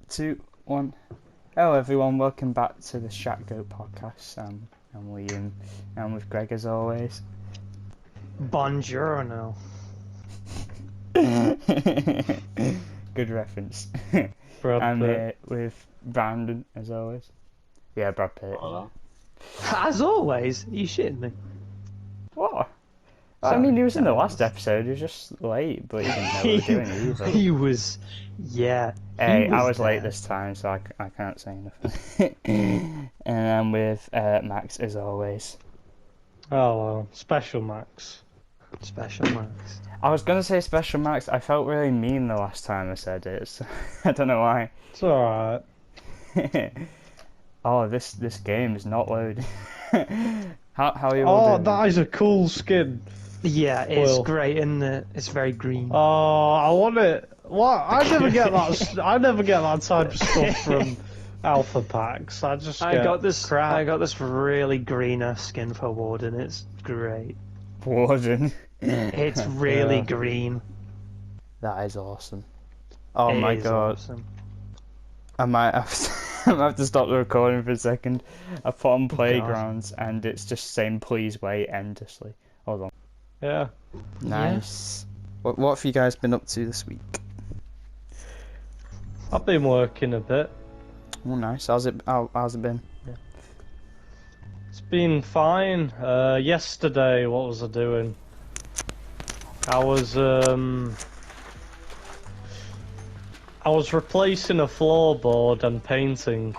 2, 1. Hello everyone, welcome back to the ShaqGoat podcast. I'm Liam, and I'm with Greg as always. Buongiorno. Good reference. Brad I'm Pitt. here with Brandon as always. Yeah, Brad Pitt. Hello. As always, are you shitting me? What? Sorry, I mean, he was in the sorry. last episode, he was just late, but he didn't know we were doing it either. He was, yeah. Hey, he I was late there. this time, so I can't say anything. And I'm with Max as always. Hello. Special Max. Special Max. I was gonna say special Max. I felt really mean the last time I said it. So I don't know why. It's alright. Oh, this game is not loading. How are you all Oh, doing? that is a cool skin. Yeah, it's Well. great, isn't it? It's very green. Oh, I want it. What? I never get that. I never get that type of stuff from alpha packs. I just I get got this. crap. I got this really greener skin for Warden. It's great. Warden. It's really Yeah. green. That is awesome. Oh It my is god. awesome. I might have to, I might have to stop the recording for a second. I put on Playgrounds and it's just saying please wait endlessly. Hold on. Yeah. Nice. What have you guys been up to this week? I've been working a bit. Oh, nice. How's it been? It's been fine. Yesterday, what was I doing? I was replacing a floorboard and painting.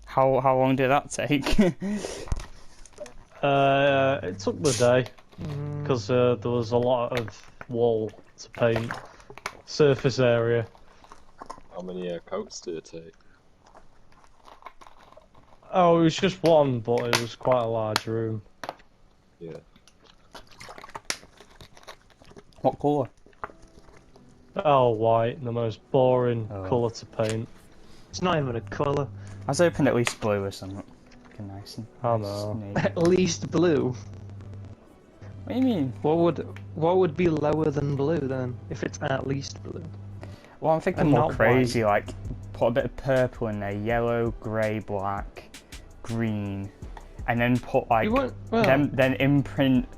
How long did that take? It took the day because there was a lot of wall to paint, surface area. How many coats did it take? Oh, it was just one, but it was quite a large room. Yeah. What colour? Oh, white, the most boring Oh. colour to paint. It's not even a colour. I was hoping at least blue or something. Looking nice and I nice know. navy. At least blue. What do you mean? What would be lower than blue then? If it's at least blue. Well, I'm thinking And more not crazy, like put a bit of purple in there, yellow, grey, black, green, and then put like You want- well- then imprint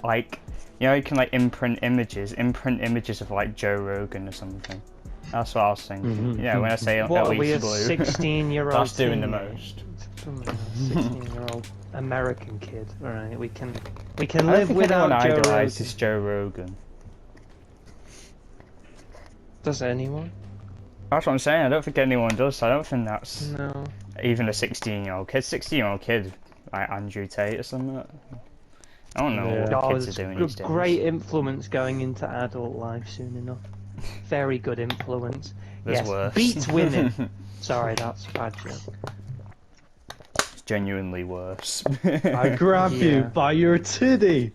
like you can like imprint images of like Joe Rogan or something. That's what I was thinking. Yeah, when I say What at are we, least a blue, 16-year-old? that's doing the most. 16-year-old American kid. All right, we can I don't live think without anyone Joe Rogan. idolises Joe Rogan. Does anyone? That's what I'm saying. I don't think anyone does. I don't think that's No. even a 16-year-old kid. 16-year-old kid like Andrew Tate or something. I don't know Yeah. what Oh, kids there's are doing a these days. great influence going into adult life soon enough. Very good influence. There's yes, worse. beats women. Sorry, that's a bad joke. It's genuinely worse. I grab you Yeah. by your titty.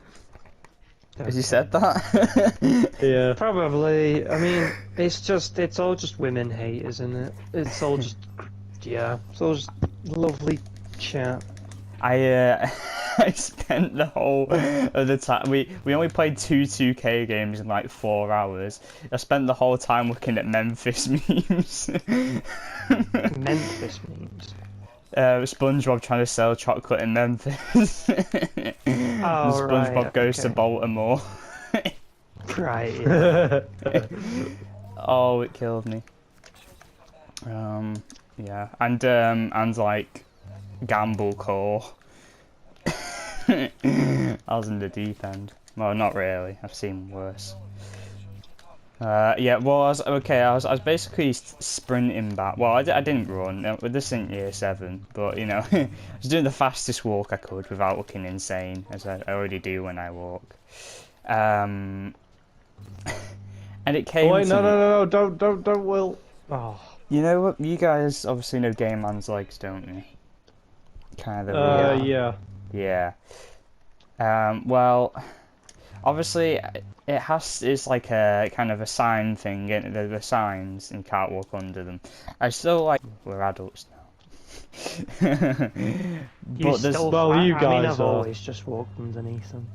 Has he said that? Yeah. Probably. I mean, it's all just women hate, isn't it? It's all just, yeah, it's all just lovely chat. I spent the whole of the time we only played two 2K games in like 4 hours. I spent the whole time looking at Memphis memes. Memphis memes. SpongeBob trying to sell chocolate in Memphis. And SpongeBob right, goes to okay. Baltimore. Right. Yeah. Oh, it killed me. Yeah, and like Gamble Core. I was in the deep end. Well, not really. I've seen worse. Yeah. Well, I was basically sprinting back. Well, I didn't run. This isn't year 7, but you know, I was doing the fastest walk I could without looking insane, as I already do when I walk. And it came. Oh, wait, to me. no, don't, Will. Oh. You know what? You guys obviously know Game Man's Legs, don't you? Kind of. Yeah. Yeah. Well, obviously, it's like a kind of a sign thing. The signs, and you can't walk under them. I still like we're adults now. But there's Well, you I mean, guys I've are. always just walked underneath them.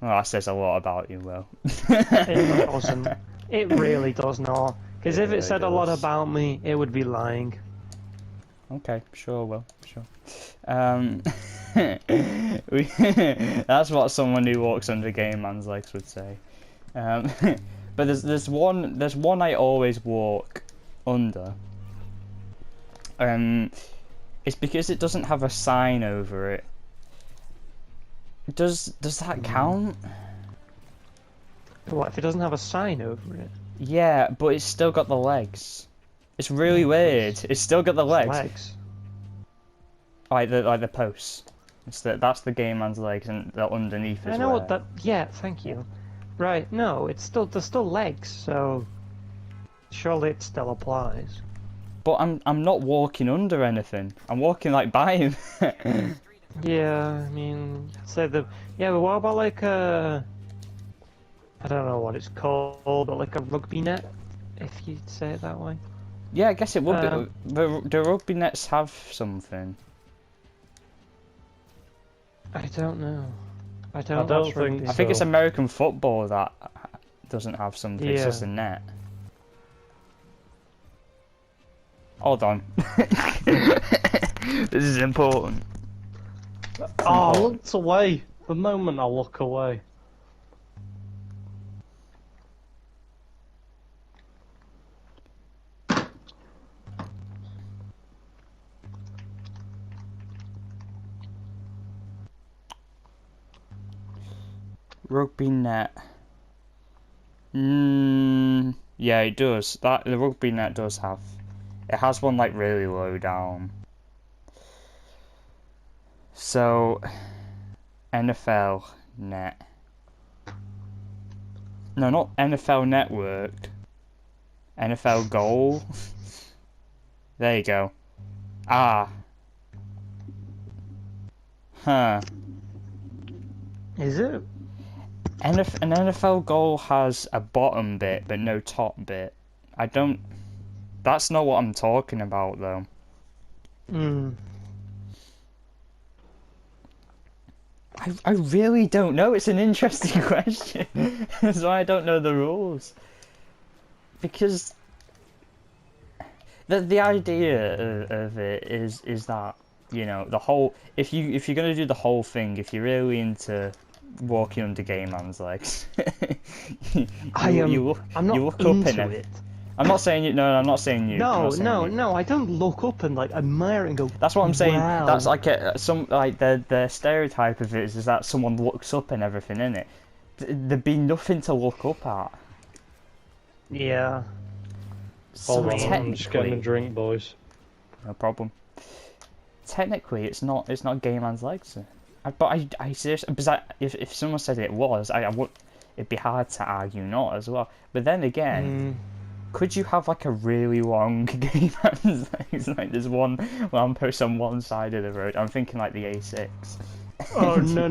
well, that says a lot about you, Will. It doesn't. It really does not. Because if it really said a lot does. about me, it would be lying. Okay, sure, well, sure. That's what someone who walks under game man's legs would say. But there's one I always walk under. It's because it doesn't have a sign over it. Does that count? What if it doesn't have a sign over it? Yeah, but it's still got the legs. It's really weird. It's still got the legs. Like the posts. That's the game man's legs, and the underneath is I know where... what that. Yeah, thank you. Right, no, there's still legs, so surely it still applies. But I'm not walking under anything. I'm walking like by him. Yeah, I mean, say but what about like I don't know what it's called, but like a rugby net, if you say it that way. Yeah, I guess it would be. The rugby nets have something. I don't know. I don't watch think rugby. I think it's So- American football that doesn't have something. It's Yeah. just a net. Hold on. This is important. Oh, I looked away. The moment I look away. Rugby net. Yeah, it does. The rugby net does have. It has one like really low down. So, NFL net. No, not NFL Network. NFL goal. There you go. Ah. Huh. Is it? An NFL goal has a bottom bit, but no top bit. That's not what I'm talking about, though. I really don't know. It's an interesting question. That's why I don't know the rules. Because the idea of it is that, you know, the whole if you're gonna do the whole thing, if you're really into walking under gay man's legs, you look I'm not up into and it. I'm not saying you. No, I'm not saying you. I'm No, not saying no, you. no. I don't look up and like admire it and go. That's what I'm saying. Wow. That's like the stereotype of it is that someone looks up and everything in it. There'd be nothing to look up at. Yeah. Hold on, I'm just getting a technically, drink, boys. no problem. Technically, it's not gay man's legs. But I seriously, because if someone said it was, I would. It'd be hard to argue not as well. But then again. Could you have like a really long gay man's legs? Like there's one lamppost on one side of the road. I'm thinking like the A6. Oh no.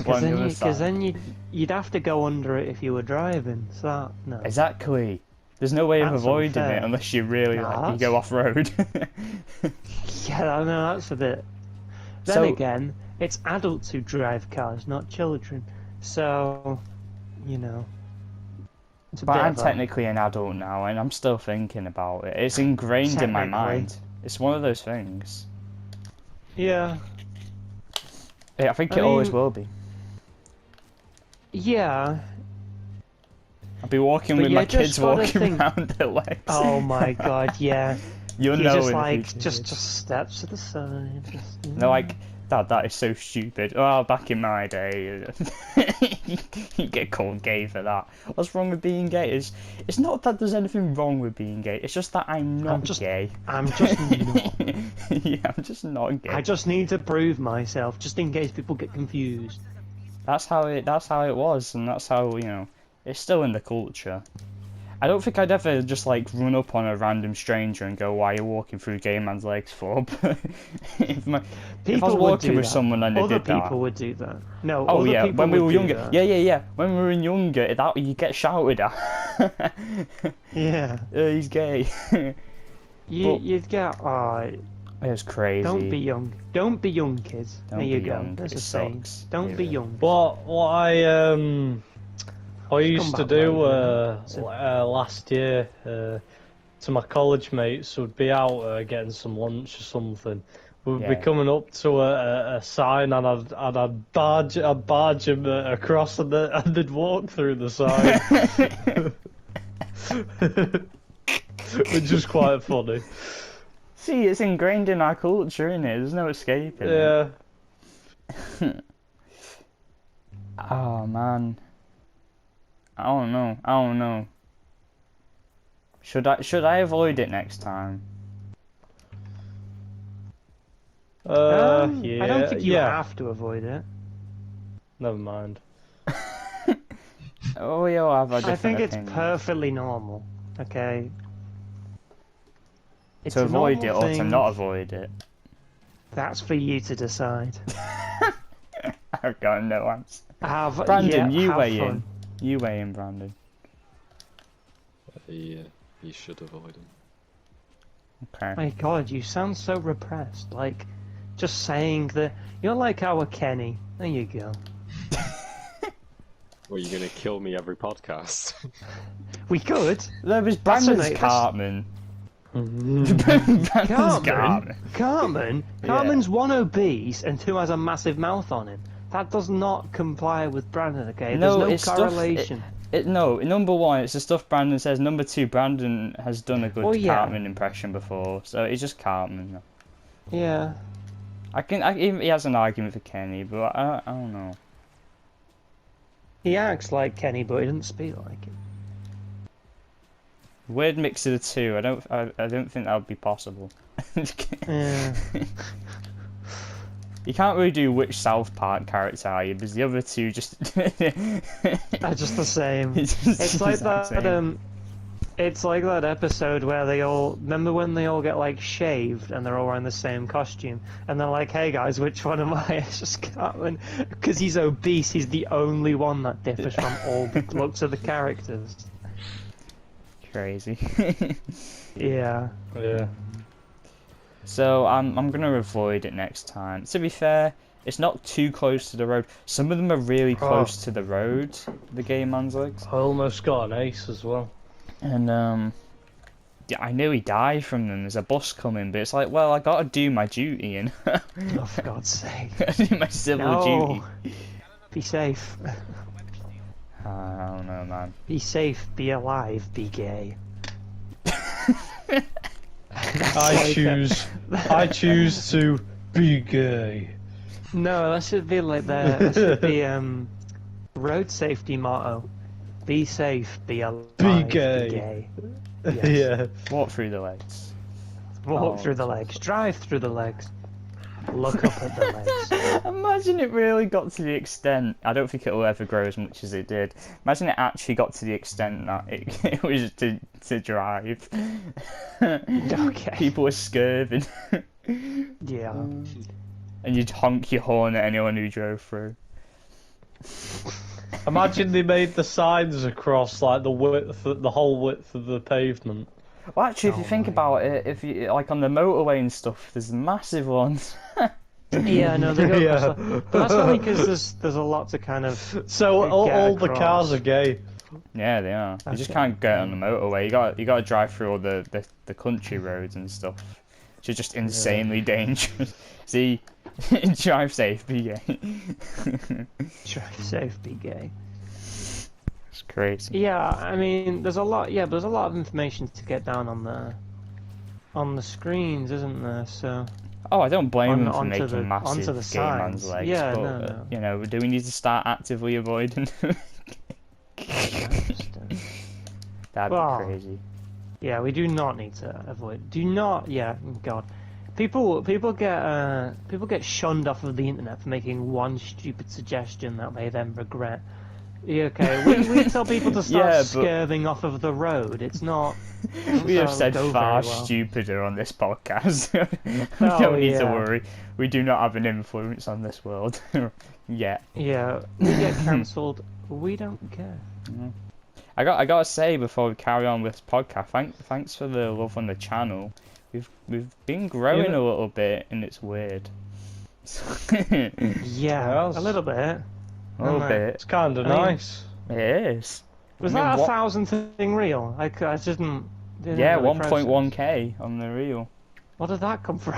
One Because then you'd have to go under it if you were driving. So no. Exactly. There's no way of That's avoiding unfair. it unless you really you go off road. Yeah, I know that's a bit. Then So- again, it's adults who drive cars, not children. So, you know. It's a But bit I'm of a- technically an adult now, and I'm still thinking about it. It's ingrained in my Technically. mind. It's one of those things. Yeah. Yeah, I think I it always mean- will be. Yeah. I'll be walking But with you my just kids gotta walking think- around their legs. Oh my god, yeah. You'll You're know just in the like, future. just steps to the side. Just, They're like, Dad, that is so stupid. Oh, back in my day, you get called gay for that. What's wrong with being gay? It's not that there's anything wrong with being gay. It's just that I'm not gay. I'm just not. Yeah, I'm just not gay. I just need to prove myself, just in case people get confused. That's how it was, and that's how, you know, it's still in the culture. I don't think I'd ever just like run up on a random stranger and go, "Why are you walking through gay man's legs for?" But if I was People would walking do with that. someone and they Other did that, people would do that. No, oh other yeah, people when we would were do younger, that. yeah, when we were younger, that you get shouted at. Yeah. He's gay. But- You'd get, It was crazy. don't be young. Don't be young, kids. Don't there you be go. young. There's It a saying. sucks. Don't It be really- young. What I used to back do later, last year, to my college mates who'd be out getting some lunch or something. We'd be Yeah. coming up to a sign, and I'd barge them across, and they'd walk through the sign, which is quite funny. See, it's ingrained in our culture, isn't it? There's no escaping it. Yeah. Oh man. I don't know. Should I avoid it next time? Yeah. I don't think you yeah. have to avoid it. Never mind. Oh, we all have our I different think it's opinions. perfectly normal. Okay. It's To a avoid it normal or to thing. not avoid it. That's for you to decide. I've got no answer. yeah, Brandon, you have weigh fun. in. You weigh in, Brandon. Yeah, you should avoid him. Okay. My God, you sound so repressed. Like, just saying that you're like our Kenny. There you go. Well, you're gonna kill me every podcast. We could. No, it was That's Brandon's that's- Cartman. Brandon's Cartman. Cartman? Yeah. Cartman's one obese and two has a massive mouth on him. That does not comply with Brandon, okay? No, There's it's stuff- no correlation. No, number one, it's the stuff Brandon says. Number two, Brandon has done a good Well, yeah. Cartman impression before, so it's just Cartman. Yeah. He has an argument for Kenny, but I don't know. He acts like Kenny, but he doesn't speak like him. Weird mix of the two. I don't think that would be possible. Yeah. You can't really do which South Park character are you, because the other two just. They're just the same. It's It's like exact that. same. It's like that episode where they all remember when they all get like shaved and they're all wearing the same costume, and they're like, "Hey guys, which one am I?" It's just Cartman, because he's obese. He's the only one that differs from all the looks of the characters. Crazy. Yeah. Yeah. So I'm gonna avoid it next time. To be fair, it's not too close to the road. Some of them are really close to the road. The gay man's legs. I almost got an ace as well. And yeah, I nearly died from them. There's a bus coming, but it's like, well, I gotta do my duty and Oh, for God's sake. do my civil No. duty. Be safe. I don't know, man. Be safe. Be alive. Be gay. I choose to be gay. No, that should be like that should be road safety motto. Be safe, be alive, Be gay. Be gay. Yes. Yeah. Walk through the legs. Walk Oh, through the legs, drive through the legs, look up at the legs. Imagine it really got to the extent. I don't think it will ever grow as much as it did. Imagine it actually got to the extent that it was to drive. Okay. People were scurving. Yeah. And you'd honk your horn at anyone who drove through. Imagine they made the signs across like the whole width of the pavement. Well, actually, if you think about it, if you like on the motorway and stuff, there's massive ones. Yeah, no, they go Yeah. across the- but that's only because there's a lot to kind of. So all Get the across. cars are gay. Yeah, they are. You just Okay. can't get on the motorway. You got to drive through all the country roads and stuff, which is just insanely dangerous. See, drive safe, be gay. Drive safe, be gay. It's crazy. Yeah, I mean, there's a lot. Yeah, but there's a lot of information to get down on the screens, isn't there? So. Oh, I don't blame them for onto making the- onto massive the gay man's signs. legs, Yeah, but no. you know, do we need to start actively avoiding them? That'd Well, be crazy. Yeah, we do not need to avoid. Do not. Yeah, God. People get shunned off of the internet for making one stupid suggestion that they then regret. Yeah, okay, we tell people to start Yeah, but- scurving off of the road. It's not. We have doesn't said go far very well. stupider on this podcast. We Oh, don't need to yeah. worry. We do not have an influence on this world yet. Yeah, we get cancelled. We don't care. I gotta say before we carry on with this podcast, thanks for the love on the channel. We've been growing Yeah. a little bit, and it's weird. Yeah, Yes. a little bit. A little Alright. bit. It's kind of I mean- nice. It is. Was I mean, that what- 1,000 thing real? I didn't Didn't Yeah, really process. 1.1k on the reel. What did that come from?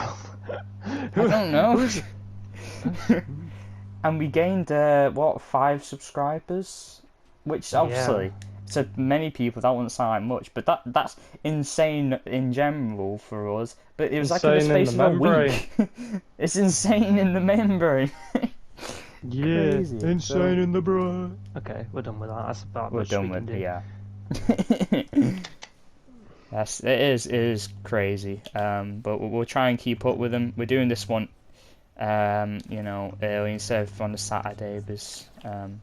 I don't know. And we gained, 5 subscribers? Which, obviously, to many people that wouldn't sound like much, but that's insane in general for us. But it was like in the Insane in space the of a membrane. week. It's insane in the membrane. Yeah, Crazy. insane So- in the brain. Okay, we're done with that. That's about We're much done we can with do. yeah. Yes, it is crazy. But we'll try and keep up with them. We're doing this one, early instead of on a Saturday because I'm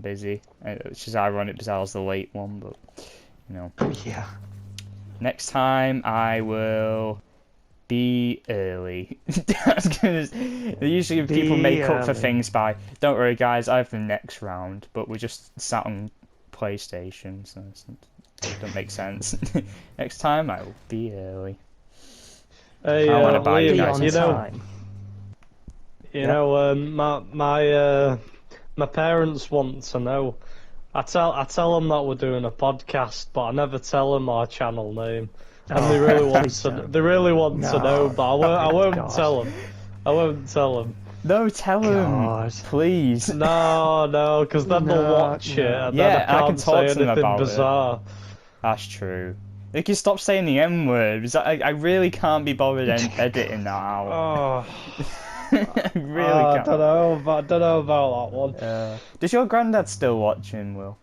busy, which is ironic because I was the late one. But Yeah. next time I will be early. Usually people Be make up for early. things by, don't worry guys, I have the next round, but we just sat on PlayStation, so it don't make sense. Next time I will be early. Hey, I wanna buy you Be guys on you know, time. you Yeah. know, my parents want to know. I tell them that we're doing a podcast, but I never tell them our channel name, and they really want please to. don't. They really want to know, No. but I won't God. tell them. I won't tell them. No, tell him, God. please. No, because then they'll No, watch it, no. and Yeah, then I I can can't talk say to them anything about it. bizarre. That's true. They can stop saying the M word. Because I really can't be bothered editing that out. Oh, I really I can't. don't know about that one. Does your granddad still watch him, Will?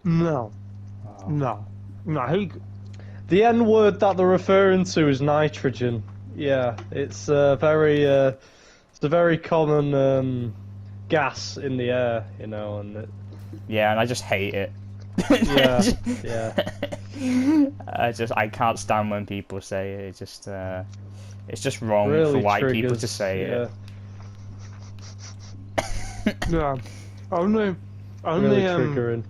No. Oh. No. No. Who? The N word that they're referring to is nitrogen. Yeah, it's a very common gas in the air, and Yeah, and I just hate it. yeah. I can't stand when people say it. It's just wrong Really for white triggers, people to say yeah. it. Yeah. Only. Really triggering.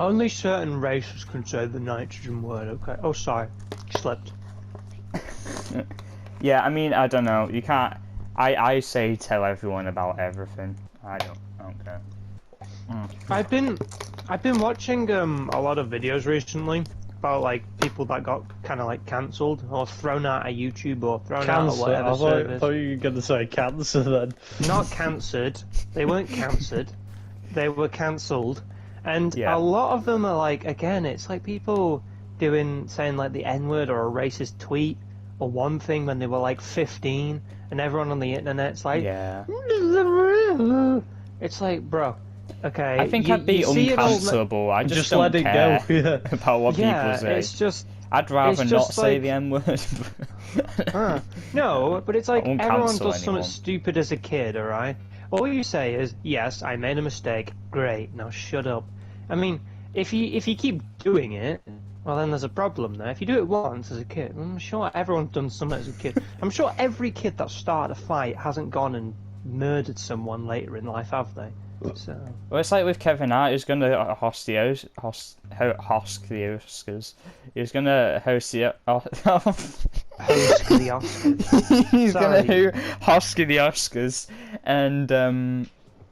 Only certain races can say the nitrogen word. Okay. Oh, sorry. Slipped. Yeah, I mean, I don't know. You can't. I say tell everyone about everything. I don't care. I've been watching a lot of videos recently about like people that got kind of like cancelled or thrown out of YouTube or thrown out of Cancer. whatever I service. thought you were going to say cancer then. Not cancelled. They weren't cancelled. They were cancelled, and Yeah. a lot of them are like, again, it's like people saying like the N-word or a racist tweet or one thing when they were like 15, and everyone on the internet's like, Yeah. it's like, bro, okay. I think I'd be you see it all- uncancelable. I just let don't it care go. Yeah. about what Yeah, people say. it's just. I'd rather it's not just say like- the M word. No, but it's like I won't everyone cancel does something anyone. stupid as a kid, alright? All you say is, yes, I made a mistake, great, now shut up. I mean, if you keep doing it, well then there's a problem there. If you do it once as a kid, I'm sure everyone's done something as a kid. I'm sure every kid that started a fight hasn't gone and murdered someone later in life, have they? So... Well, it's like with Kevin Hart, who's going to host the Oscars. He was going to host the... Host the Oscars. He's Sorry. going to host the Oscars, and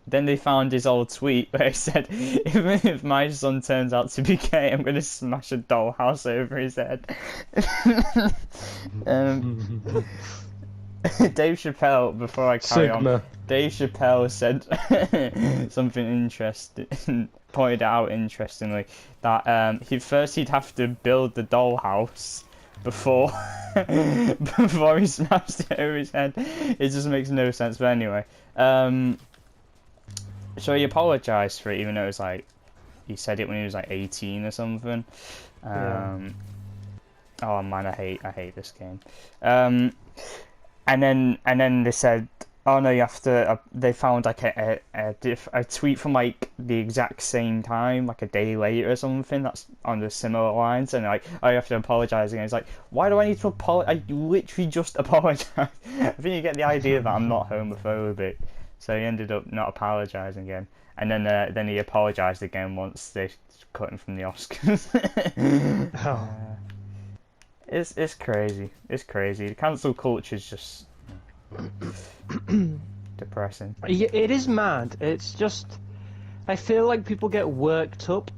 then they found his old tweet where he said, if my son turns out to be gay, I'm going to smash a dollhouse over his head. Dave Chappelle, before I carry on, Sigma. Dave Chappelle said something interesting, pointed out interestingly, that he'd have to build the dollhouse before before he smashed it over his head. It just makes no sense. But anyway, so he apologised for it, even though it was like he said it when he was like 18 or something. Oh man, I hate this game. And then they said, oh no, you have to. They found like a tweet from like the exact same time, like a day later or something. That's on the similar lines, and like, oh, you have to apologise again. It's like, why do I need to apologise? I literally just apologised. I think you get the idea that I'm not homophobic. So he ended up not apologising again, and then he apologised again once they cut him from the Oscars. Oh. It's crazy. It's crazy. The cancel culture is just depressing. Yeah, it is mad. It's just, I feel like people get worked up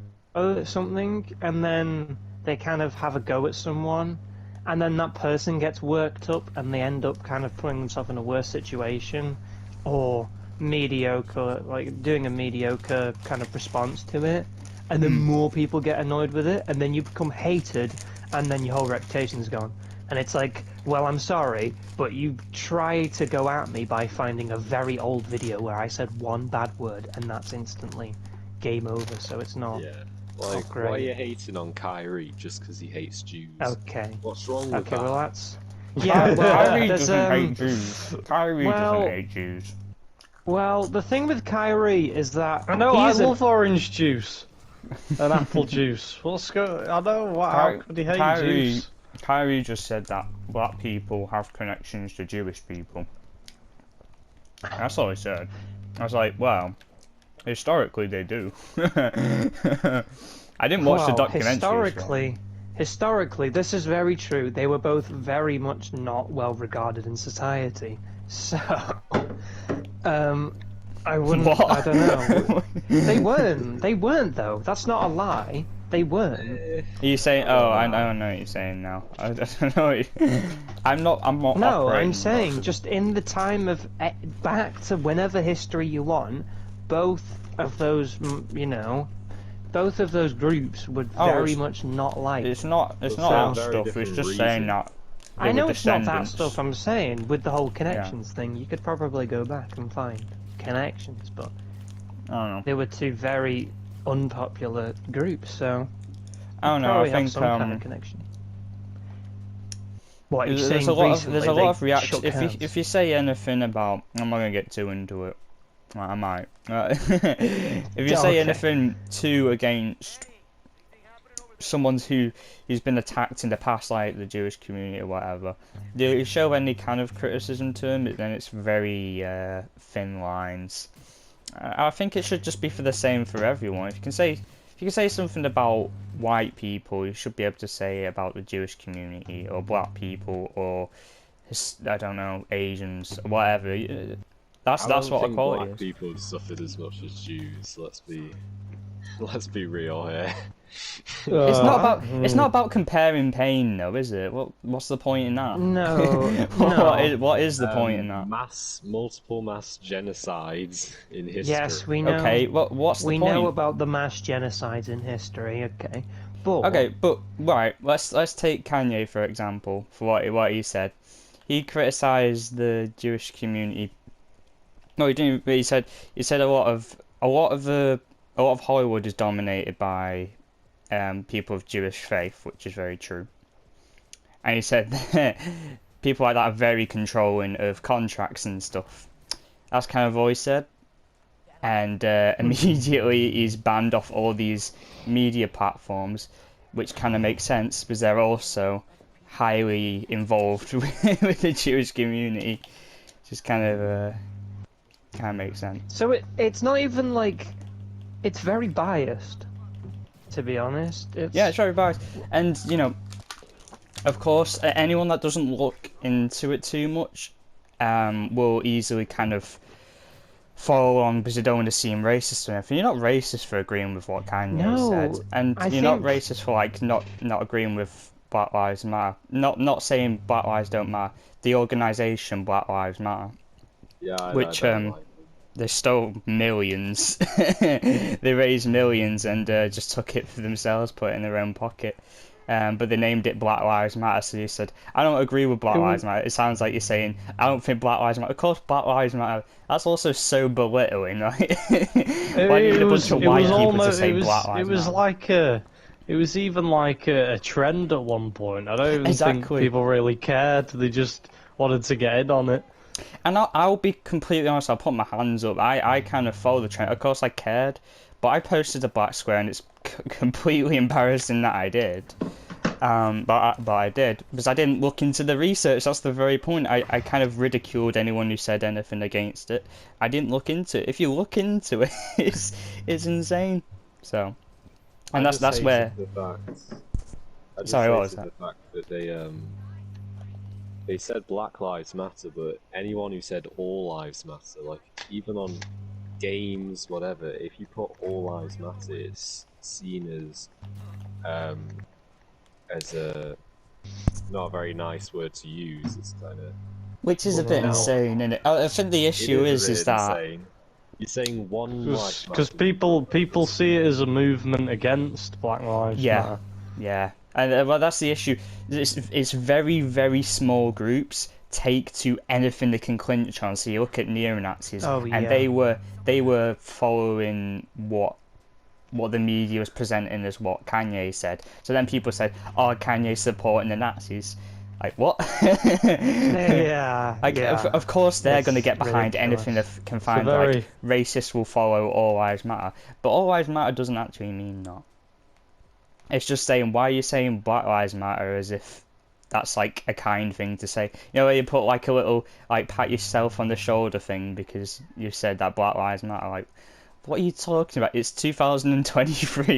something, and then they kind of have a go at someone, and then that person gets worked up, and they end up kind of putting themselves in a worse situation, or mediocre, like doing a mediocre kind of response to it, and then more people get annoyed with it, and then you become hated, and then your whole reputation's gone. And it's like, well, I'm sorry, but you try to go at me by finding a very old video where I said one bad word, and that's instantly game over, so it's not. Yeah. Like, great. why are you hating on Kyrie just because he hates Jews? Okay. What's wrong with Okay, that? well that's... Yeah, well, Kyrie there's, doesn't hate Jews. Kyrie well- doesn't hate Jews. Well, the thing with Kyrie is that I know, I he's a- love orange juice and apple juice. What's go? I know. How could he hate juice? Kyrie just said that black people have connections to Jewish people. That's all he said. I was like, well, historically they do. I didn't watch the well, documentary. historically, this is very true. They were both very much not well regarded in society. So, I wouldn't. What? I don't know. They weren't though. That's not a lie. They weren't. Are you saying? Oh, I don't know what you're saying now. I don't know. I'm not. No, operating I'm saying off- just in the time of back to whenever history you want, both of those, both of those groups were very much not liked. It's not. It's For not that very stuff. It's different just reasons. saying that. They I know were it's not that descendants. stuff I'm saying. With the whole connections thing, you could probably go back and find connections, but I don't know. they were two very unpopular groups, so I don't know. probably I think have some kind of connection. What are you saying? there's a lot of recently there's a they lot of reaction. shook hands? If you say anything about, I'm not gonna get too into it. Well, I might. If you say Okay. anything too against someone who's been attacked in the past, like the Jewish community or whatever, you show any kind of criticism to them, then it's very thin lines. I think it should just be for the same for everyone. If you can say something about white people, you should be able to say it about the Jewish community or black people or I don't know, Asians, whatever. That's what think equality black is. people have suffered as much as Jews. Let's be real here. It's not about comparing pain, though, is it? What's the point in that? No, no. What is the point in that? Multiple mass genocides in history. Yes, we know. Okay, what's the We point? know about the mass genocides in history. Okay, but But right, let's take Kanye for example. For what he said, he criticized the Jewish community. No, he didn't. But he said a lot of Hollywood is dominated by people of Jewish faith, which is very true. And he said that people like that are very controlling of contracts and stuff. That's kind of all he said. And immediately he's banned off all these media platforms, which kind of makes sense because they're also highly involved with the Jewish community. Just kind of makes sense. so it's not even like it's very biased. To be honest, Yeah, it's very biased. And, of course, anyone that doesn't look into it too much will easily kind of follow along because they don't want to seem racist or anything. You're not racist for agreeing with what Kanye No, said. And I you're not think- racist for, like, not agreeing with Black Lives Matter. Not saying Black Lives don't matter. The organisation Black Lives Matter. Yeah, I Which, don't like them. They stole millions. They raised millions and just took it for themselves, put it in their own pocket. But they named it Black Lives Matter, so you said, I don't agree with Black Lives Matter. It sounds like you're saying, I don't think Black Lives Matter. Of course Black Lives Matter. That's also so belittling, right? Why do you need a bunch of white people to say Black Lives Matter? It was even like a trend at one point. I don't even think Exactly. people really cared. They just wanted to get in on it. And I'll be completely honest, I'll put my hands up. I kind of follow the trend. Of course I cared, but I posted a black square and it's completely embarrassing that I did. But I did, because I didn't look into the research. That's the very point. I kind of ridiculed anyone who said anything against it. I didn't look into it. If you look into it, it's insane. So, and that's where... Sorry, what was that? The fact that they said Black Lives Matter, but anyone who said all lives matter, like even on games, whatever, if you put all lives matter, it's seen as a not a very nice word to use. It's kind of Which is a bit Now- insane, and I think the it issue is is a bit that insane. You're saying one life Because matters. people see it as a movement against Black Lives Yeah. Matter. yeah, and well, that's the issue. It's very very small groups take to anything they can clinch on. So you look at neo-Nazis, Oh, and yeah. they were following what the media was presenting as what Kanye said. So then people said, "Oh, Kanye's supporting the Nazis." Like what? Yeah, Like yeah. of course they're going to It's get behind anything ridiculous. that can a find very- like racists will follow all lives matter. But all lives matter doesn't actually mean that. It's just saying, why are you saying Black Lives Matter as if that's like a kind thing to say? You know, where you put like a little like pat yourself on the shoulder thing because you said that Black Lives Matter. Like, what are you talking about? It's 2023.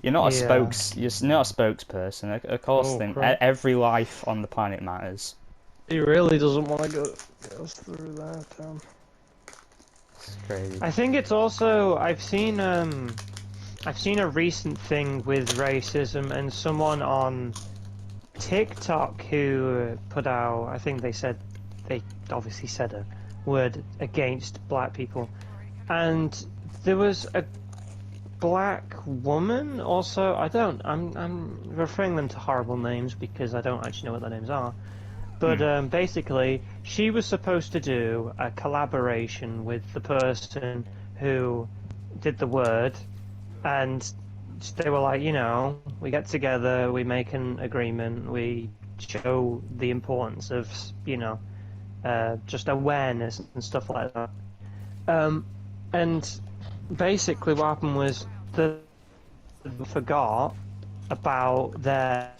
You're not a Yeah. you're not a spokesperson. Of course, Oh, then crap. every life on the planet matters. He really doesn't want to go through that. It's crazy. I think it's also I've seen a recent thing with racism and someone on TikTok who put out, I think they obviously said a word against black people, and there was a black woman also. I'm referring them to horrible names because I don't actually know what their names are. But basically, she was supposed to do a collaboration with the person who did the word, and they were like, we get together, we make an agreement, we show the importance of, just awareness and stuff like that. And basically, what happened was they forgot about their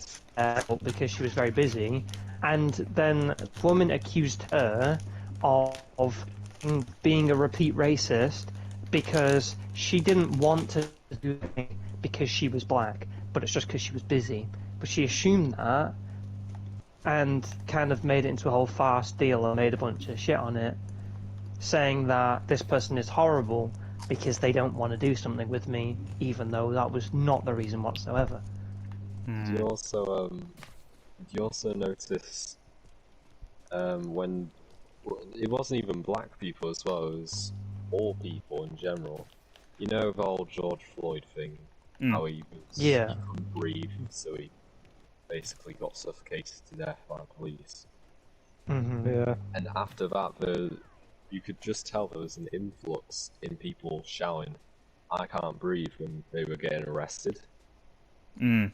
because she was very busy, and then the woman accused her of being a repeat racist because she didn't want to do it because she was black, but it's just because she was busy. But she assumed that and kind of made it into a whole farce deal and made a bunch of shit on it, saying that this person is horrible because they don't want to do something with me, even though that was not the reason whatsoever. Do you also notice when it wasn't even black people as well, it was all people in general. You know the whole George Floyd thing, how he Yeah. couldn't breathe, so he basically got suffocated to death by the police. Yeah. And after that, you could just tell there was an influx in people shouting, "I can't breathe," when they were getting arrested. Mm.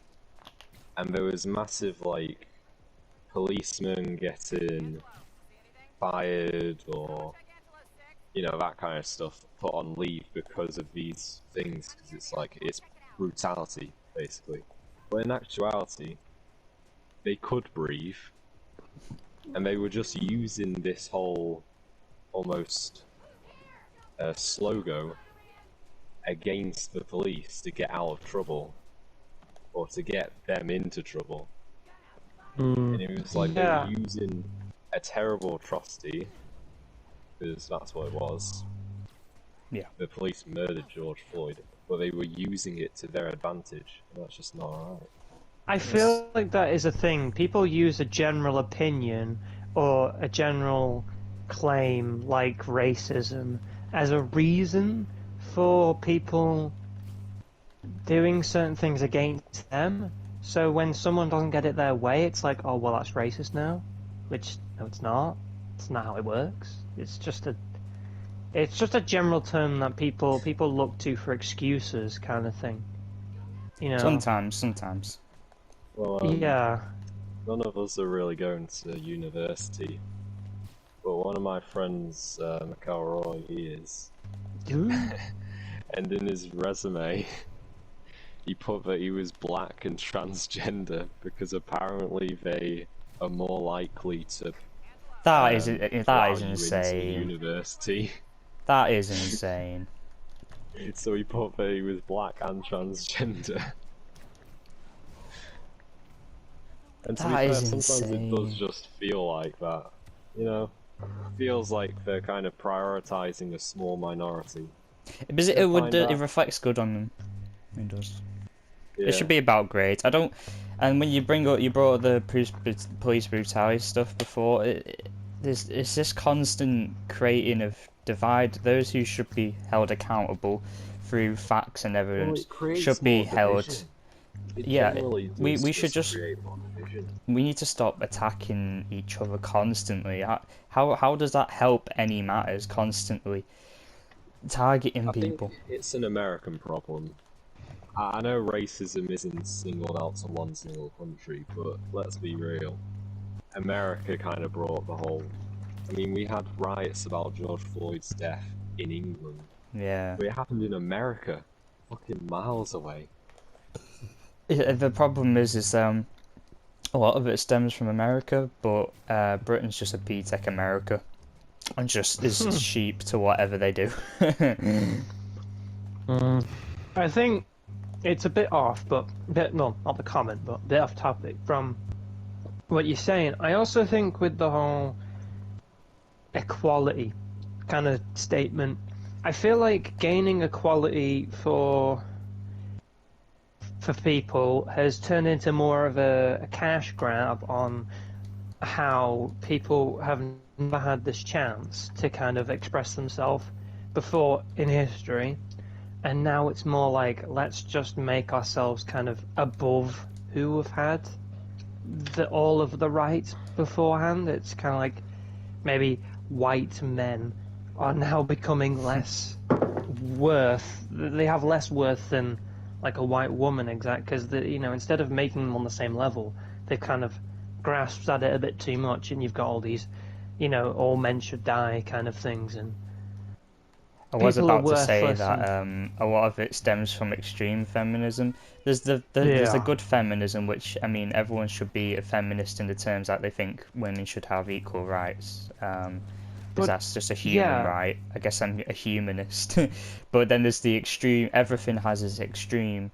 And there was massive, like, policemen getting fired or, that kind of stuff, put on leave because of these things, because it's like, it's brutality, basically. But in actuality, they could breathe, and they were just using this whole, almost, slogan against the police to get out of trouble, or to get them into trouble. And it was like they were using a terrible atrocity, because that's what it was. Yeah. The police murdered George Floyd, but they were using it to their advantage, and that's just not alright. I feel like that is a thing. People use a general opinion or a general claim like racism as a reason for people doing certain things against them. So when someone doesn't get it their way, it's like, oh, well, that's racist now. Which, no, it's not. It's not how it works. It's just a general term that people look to for excuses, kind of thing. Sometimes. Well, Yeah. none of us are really going to university, but one of my friends, Mikhail Roy, he is. And in his resume, he put that he was black and transgender because apparently they are more likely to That is allow you into insane. university. That is insane. So he put that he was black and transgender. And to be That fair, is sometimes it does insane. just feel like that, you know? feels like they're kind of prioritizing a small minority. Because I find it that- reflects good on them. It does. Yeah. It should be about grades. I don't. And when you brought up the police brutality stuff before, it's this constant creating of divide. Those who should be held accountable through facts and Well, evidence it creates should be more held. division. It Yeah, generally we does should just create more division. we need to stop attacking each other constantly. How does that help any matters constantly targeting I think people? it's an American problem. I know racism isn't singled out to one single country, but let's be real. America kind of brought the whole. I mean, we had riots about George Floyd's death in England, Yeah. but it happened in America, fucking miles away. The problem is a lot of it stems from America, but Britain's just a BTEC America, and just is sheep to whatever they do. I think it's a bit off, no, not the comment, but a bit off topic from what you're saying. I also think with the whole equality kind of statement, I feel like gaining equality for people has turned into more of a cash grab on how people have never had this chance to kind of express themselves before in history, and now it's more like, let's just make ourselves kind of above who have had all of the rights beforehand. It's kind of like maybe white men are now becoming less worth. They have less worth than like a white woman, because instead of making them on the same level, they've kind of grasped at it a bit too much, and you've got all these, all men should die kind of things, and I was people are about to say worthless that a lot of it stems from extreme feminism. There's the good feminism, which, I mean, everyone should be a feminist in the terms that they think women should have equal rights. Because that's just a human right. I guess I'm a humanist. But then there's the extreme. Everything has its extreme.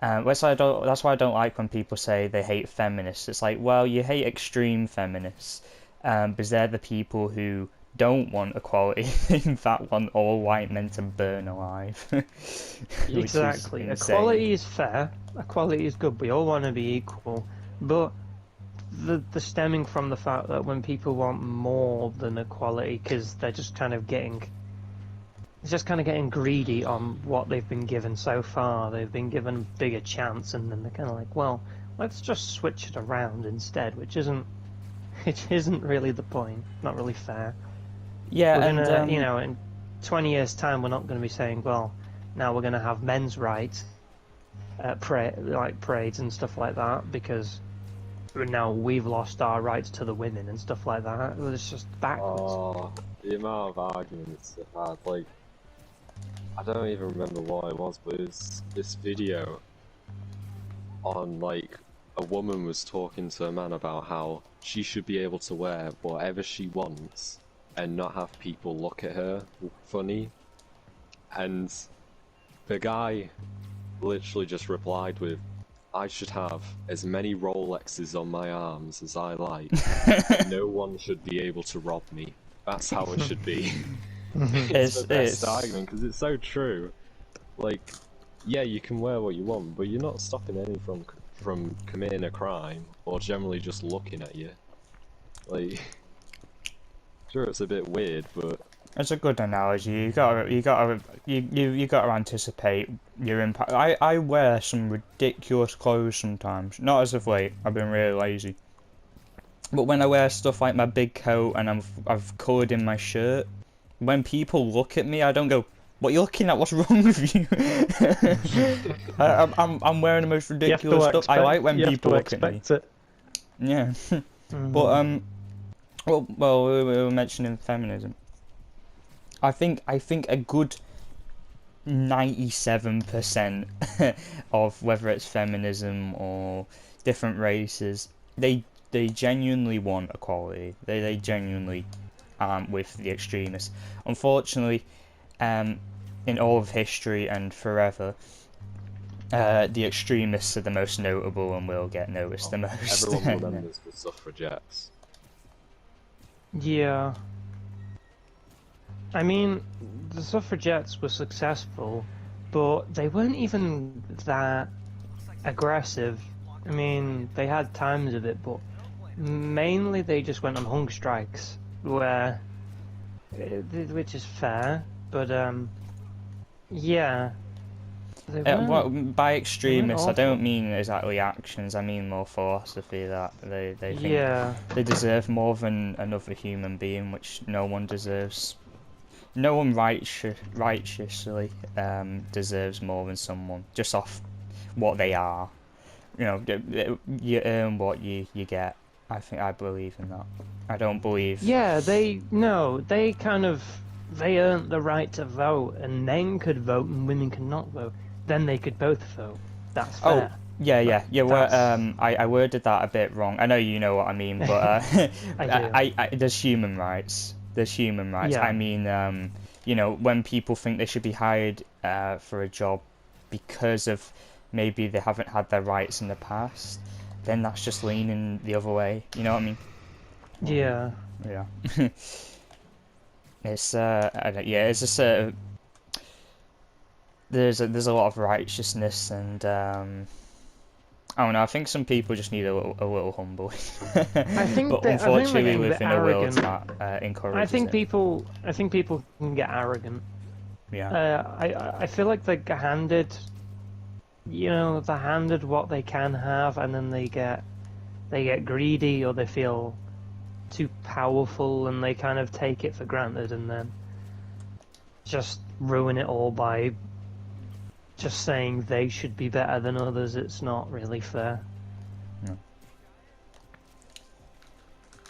That's why I don't like when people say they hate feminists. It's like, well, you hate extreme feminists, because they're the people who don't want equality. In fact, want all white men to burn alive. Exactly. Equality is fair. Equality is good. We all want to be equal, but the stemming from the fact that when people want more than equality, because they're just kind of getting greedy on what they've been given so far. They've been given a bigger chance, and then they're kind of like, well, let's just switch it around instead, which isn't really the point. Not really fair. Yeah, We're gonna, in 20 years' time, we're not going to be saying, well, now we're going to have men's rights at parades and stuff like that, because now we've lost our rights to the women and stuff like that. It's just backwards. Oh, the amount of arguments they've had, like, I don't even remember what it was, but it was this video on, like, a woman was talking to a man about how she should be able to wear whatever she wants and not have people look at her funny, and the guy literally just replied with, I should have as many Rolexes on my arms as I like. No one should be able to rob me. That's how it should be. It's the best argument, because it's so true. Like, yeah, you can wear what you want, but you're not stopping anyone from committing a crime or generally just looking at you. Like, sure, it's a bit weird, but it's a good analogy. You gotta anticipate your impact. I wear some ridiculous clothes sometimes. Not as of late. I've been really lazy. But when I wear stuff like my big coat and I've coloured in my shirt, when people look at me, I don't go, "What are you looking at? What's wrong with you?" I'm wearing the most ridiculous stuff. I like when people look at me. Yeah. But well, we were mentioning feminism. I think a good 97% of whether it's feminism or different races, they genuinely want equality. They genuinely aren't with the extremists. Unfortunately, in all of history and forever, the extremists are the most notable and will get noticed the most. everyone remembers the suffragettes. Yeah, I mean, the suffragettes were successful, but they weren't even that aggressive. I mean, they had times of it, but mainly they just went on hunger strikes, which is fair, but yeah, they Well, weren't by they weren't extremists, I awful. don't mean exactly actions. I mean more philosophy that they think Yeah, they deserve more than another human being, which no one deserves. No one righteously deserves more than someone just off what they are. You know, you earn what you get. I believe in that. I don't believe. yeah, they no, they kind of they earned the right to vote, and men could vote and women could not vote. Then they could both vote. That's Oh, fair. yeah, That, yeah, yeah. Well, that's I worded that a bit wrong. I know you know what I mean, but I do. there's human rights. There's human rights. I Yeah, mean, you know, when people think they should be hired for a job because of maybe they haven't had their rights in the past, then that's just leaning the other way. You know what I mean? yeah. Yeah. It's I don't, yeah, it's just there's a lot of righteousness and I don't know. I think some people just need a little humbling, but I think they're unfortunately, we getting a bit live in a world arrogant. that encourages it. I think people can get arrogant. Yeah. I feel like they're handed, they're handed what they can have, and then they get greedy or they feel too powerful, and they kind of take it for granted, and then just ruin it all by just saying they should be better than others. It's not really fair. No,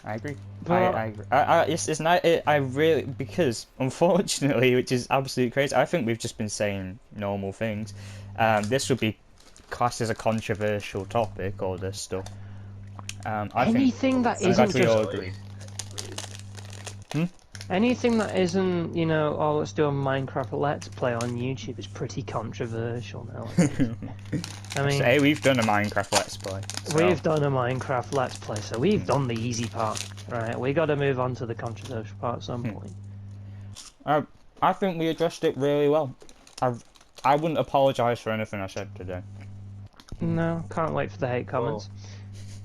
I agree. I But agree. It's not. I really because unfortunately, which is absolutely crazy. I think we've just been saying normal things. This would be classed as a controversial topic, all this stuff. I think anything that I'm glad isn't we just all agree. Hmm? anything that isn't, oh, let's do a Minecraft Let's Play on YouTube is pretty controversial nowadays. I So, mean, hey, we've done a Minecraft Let's Play. So, we've done a Minecraft Let's Play, so we've done the easy part, right? We gotta move on to the controversial part at some point. I, I think we addressed it really well. I, I wouldn't apologise for anything I said today. No, can't wait for the hate Well, comments.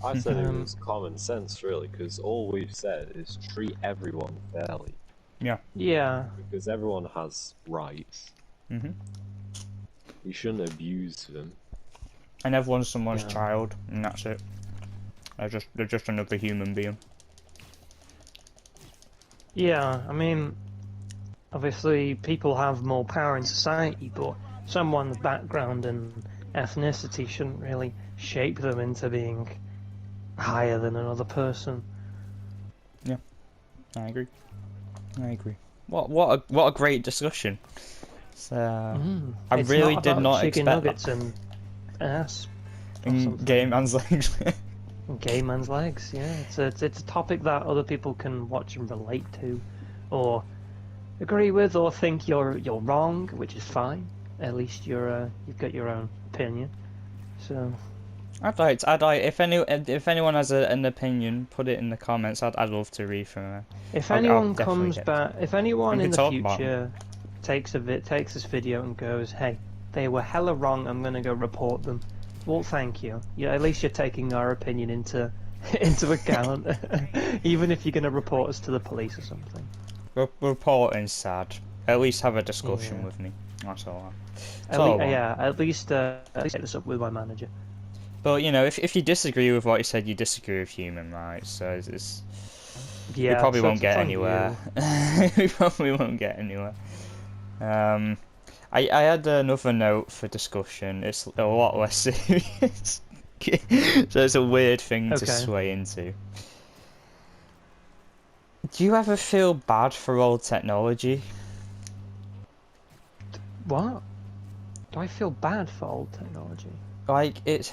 I said it Um, was common sense, really, because all we've said is treat everyone fairly, Yeah. yeah, because everyone has rights. Mhm. You shouldn't abuse them. And everyone's someone's yeah, child, and that's it. They're just another human being. yeah. I mean, obviously, people have more power in society, but someone's background and ethnicity shouldn't really shape them into being higher than another person. I agree. I agree. What a great discussion. So, I It's really not did about not chicken expect that. nuggets and ass or In something. Game Man's legs. Gay man's legs, yeah. It's a topic that other people can watch and relate to, or agree with, or think you're wrong, which is fine. At least you've got your own opinion. So I'd like if anyone has an opinion, put it in the comments. I'd love to read from it. if I'll anyone definitely comes get. back, if anyone We in can the talk about them. future takes this video and goes, "Hey, they were hella wrong. I'm gonna go report them." Well, thank you. Yeah, at least you're taking our opinion into into account, even if you're gonna report us to the police or something. Reporting sad. At least have a discussion Yeah. with me. That's all. That's At all I least, want. yeah, at least get this up with my manager. But you know, if you disagree with what he said, you disagree with human rights. So we Yeah, probably so won't it's get on anywhere. you. We probably won't get anywhere. Um, I had another note for discussion. It's a lot less serious. So it's a weird thing to Okay. sway into. Do you ever feel bad for old technology? What? Do I feel bad for old technology? Like it's,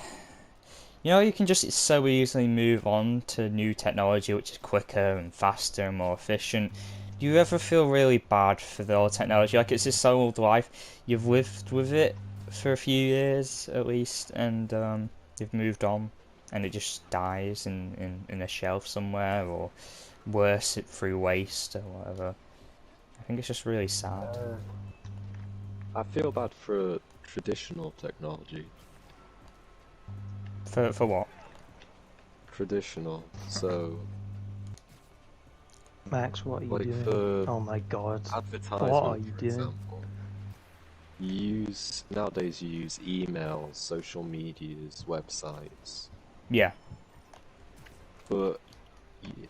you know, you can just so easily move on to new technology, which is quicker and faster and more efficient. Do you ever feel really bad for the old technology? Like it's this old life, you've lived with it for a few years at least, and you've moved on, and it just dies in a shelf somewhere, or worse, it through waste or whatever. I think it's just really sad. I feel bad for traditional technology. For what? Traditional, so Max, what are you like doing? for Oh my god. advertisement, What are you for doing? example, nowadays you use emails, social medias, websites. Yeah. But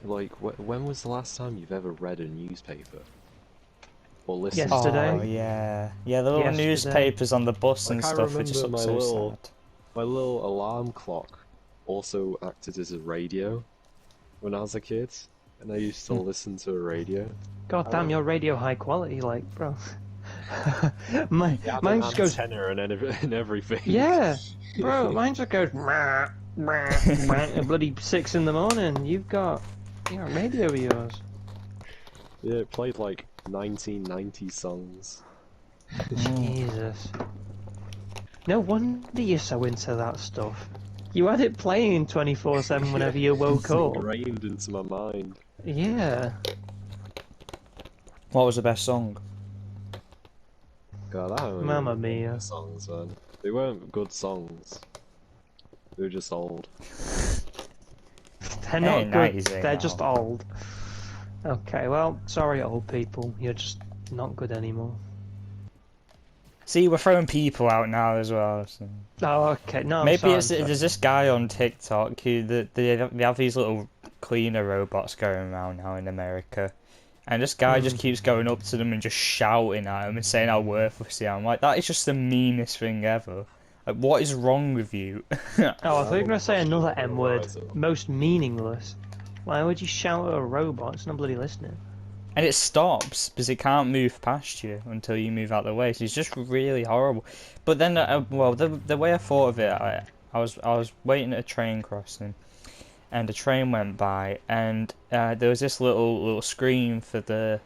like, when was the last time you've ever read a newspaper or listened to Yesterday. Oh radio? yeah. Yeah, the little Yesterday. newspapers on the bus and Like, I stuff, it just remember looks so sad. my little alarm clock also acted as a radio when I was a kid, and I used to listen to a radio. God damn, your radio high quality, like, bro. Mine It had an just goes. antenna and everything. Yeah, bro, mine just goes. Meh, meh, meh, at bloody 6 in the morning. You've got radio of yours. Yeah, it played like 1990 songs. Jesus. No wonder you're so into that stuff. You had it playing 24/7 whenever you woke It's up. ingrained into my mind. Yeah. What was the best song? God, I don't Mamma even remember mia. the songs, man. They weren't good songs. They were just old. They're not Hey, good, 90s ain't they're that just old. Okay, well, sorry old people, you're just not good anymore. See, we're throwing people out now as well. So. Oh, okay, no, I'm Maybe sorry, it's there's this guy on TikTok who they have these little cleaner robots going around now in America, and this guy just keeps going up to them and just shouting at them and saying how worthless they are. I'm like, that is just the meanest thing ever. Like, what is wrong with you? Oh, I thought you were going to say another M word. Most meaningless. Why would you shout at a robot? It's not bloody listening. And it stops because it can't move past you until you move out the way. So it's just really horrible. But then, well, the way I thought of it, I was waiting at a train crossing, and a train went by, and there was this little screen for the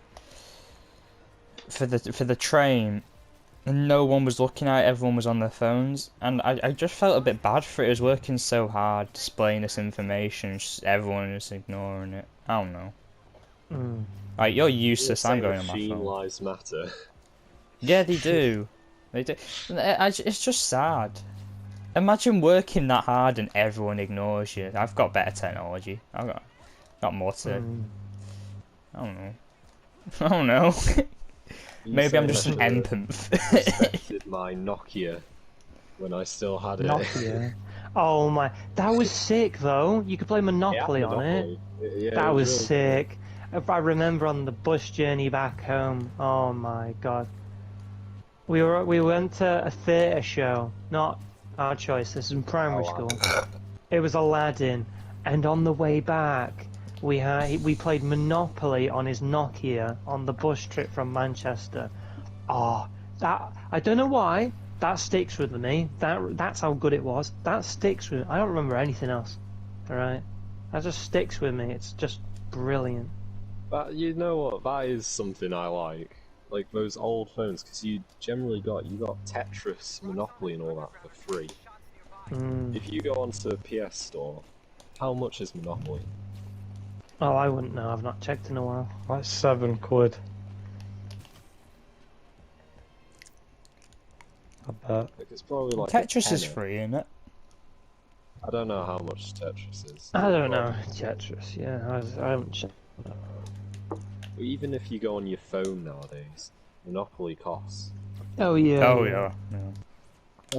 train, and no one was looking at it. Everyone was on their phones, and I just felt a bit bad for it. It was working so hard displaying this information, just everyone is ignoring it. I don't know. Like, you're useless. I'm going on my Machine phone. lives matter. Yeah, they do. They do. It's just sad. Imagine working that hard and everyone ignores you. I've got better technology. I've got more to. I don't know. I don't know. Maybe I'm just an empath. Respected my Nokia when I still had it. Nokia. Oh my, that was sick though. You could play Monopoly on it. Yeah, That it was really sick. If I remember on the bus journey back home, oh my god. We went to a theatre show, not our choice, this is in primary school. It was Aladdin, and on the way back we played Monopoly on his Nokia on the bus trip from Manchester. Oh, that, I don't know why, that sticks with me. That's how good it was. That sticks with me. I don't remember anything else. Alright? That just sticks with me. It's just brilliant. But you know what? That is something I like those old phones, because you got Tetris, Monopoly, and all that for free. If you go onto the PS Store, how much is Monopoly? Oh, I wouldn't know. I've not checked in a while. Like £7. I bet. Like, it's probably like Tetris a is tenner. free, isn't it? I don't know how much Tetris is. I don't know. Tetris, yeah. I haven't checked. But even if you go on your phone nowadays, Monopoly costs. Oh yeah. Oh yeah.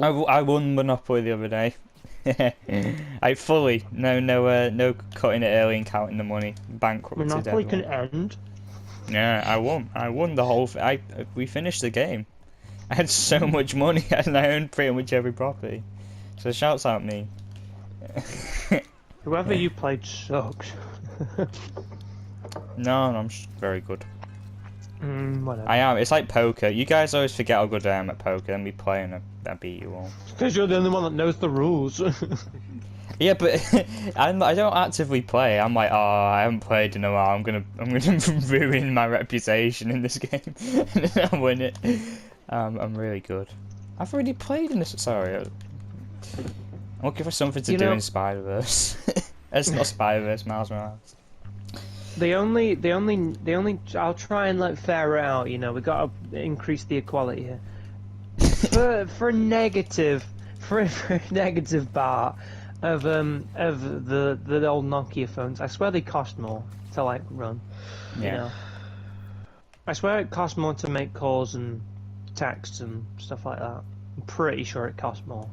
I won Monopoly the other day. I fully no cutting it early and counting the money. Bankrupted Monopoly can everyone. end. Yeah, I won the whole. We finished the game. I had so much money and I owned pretty much every property. So shouts out me. Whoever you played sucks. No, I'm just very good. Whatever. I am. It's like poker. You guys always forget how good I am at poker, and me playing, I beat you all. Because you're the only one that knows the rules. Yeah, but I don't actively play. I'm like, oh, I haven't played in a while. I'm gonna ruin my reputation in this game, and then I'll win it. I'm really good. I've already played in this. Sorry, I'm looking for something to do in Spider-Verse. It's not Spider-Verse, Miles Morales. I'll try and like fair it out. You know, we got to increase the equality here. For a negative, for a negative bar of the old Nokia phones, I swear they cost more to like run. You Yeah. know, I swear it costs more to make calls and texts and stuff like that. I'm pretty sure it costs more.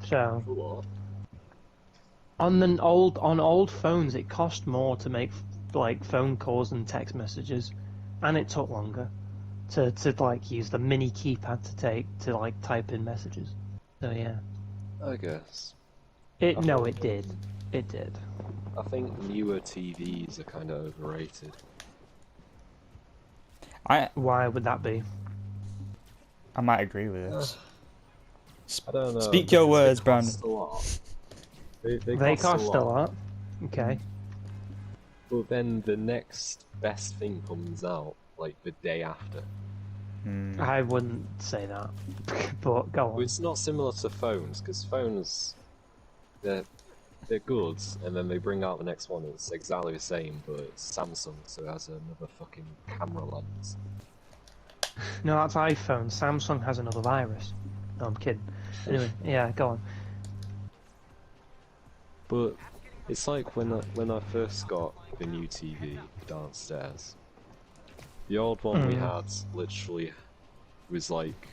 So For what? on old phones, it cost more to make like phone calls and text messages, and it took longer to like use the mini keypad to like type in messages. So yeah, I guess. it did. It did. I think newer TVs are kind of overrated. Why would that be? I might agree with this. I don't know. Speak your words, Brandon. Cost a lot. They cost a lot. Okay. But then the next best thing comes out like the day after. I wouldn't say that, but go Well, on. it's not similar to phones, because phones, they're good, and then they bring out the next one, it's exactly the same, but it's Samsung, so it has another fucking camera lens. No, that's iPhone. Samsung has another virus. No, I'm kidding. Anyway, yeah, go on. But it's like when I first got the new TV downstairs. The old one we had literally was like,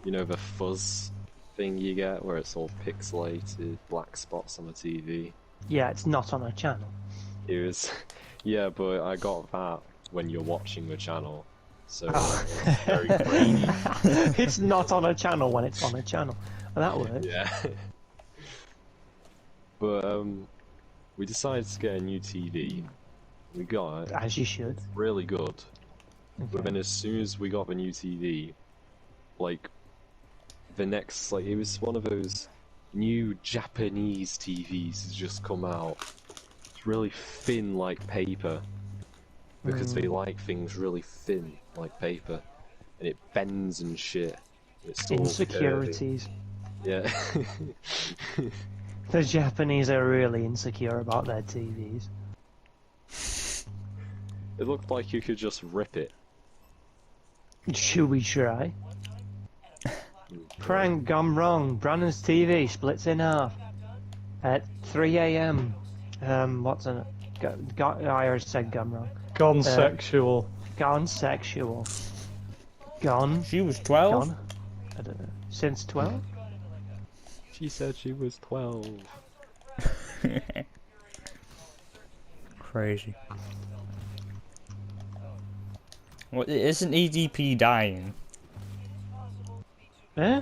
you know, the fuzz thing you get where it's all pixelated, black spots on the TV. Yeah, it's not on a channel. It was, yeah, but I got that when you're watching the channel, so it's very grainy. It's not on a channel when it's on a channel. That works. Yeah. But we decided to get a new TV. We got it. As you should. Really good. Okay. But then as soon as we got the new TV, like, the next, like, it was one of those new Japanese TVs has just come out. It's really thin like paper. Because they like things really thin like paper. And it bends and shit. It's all Insecurities. curvy. Yeah. The Japanese are really insecure about their TVs. It looked like you could just rip it. Should we try? Prank gone wrong. Brandon's TV splits in half at 3 a.m. What's in it? I already said gone wrong. Gone sexual. Gone sexual. Gone. She was 12? Gone. I don't know. Since 12? She said she was 12. Crazy. What, isn't EDP dying? Eh?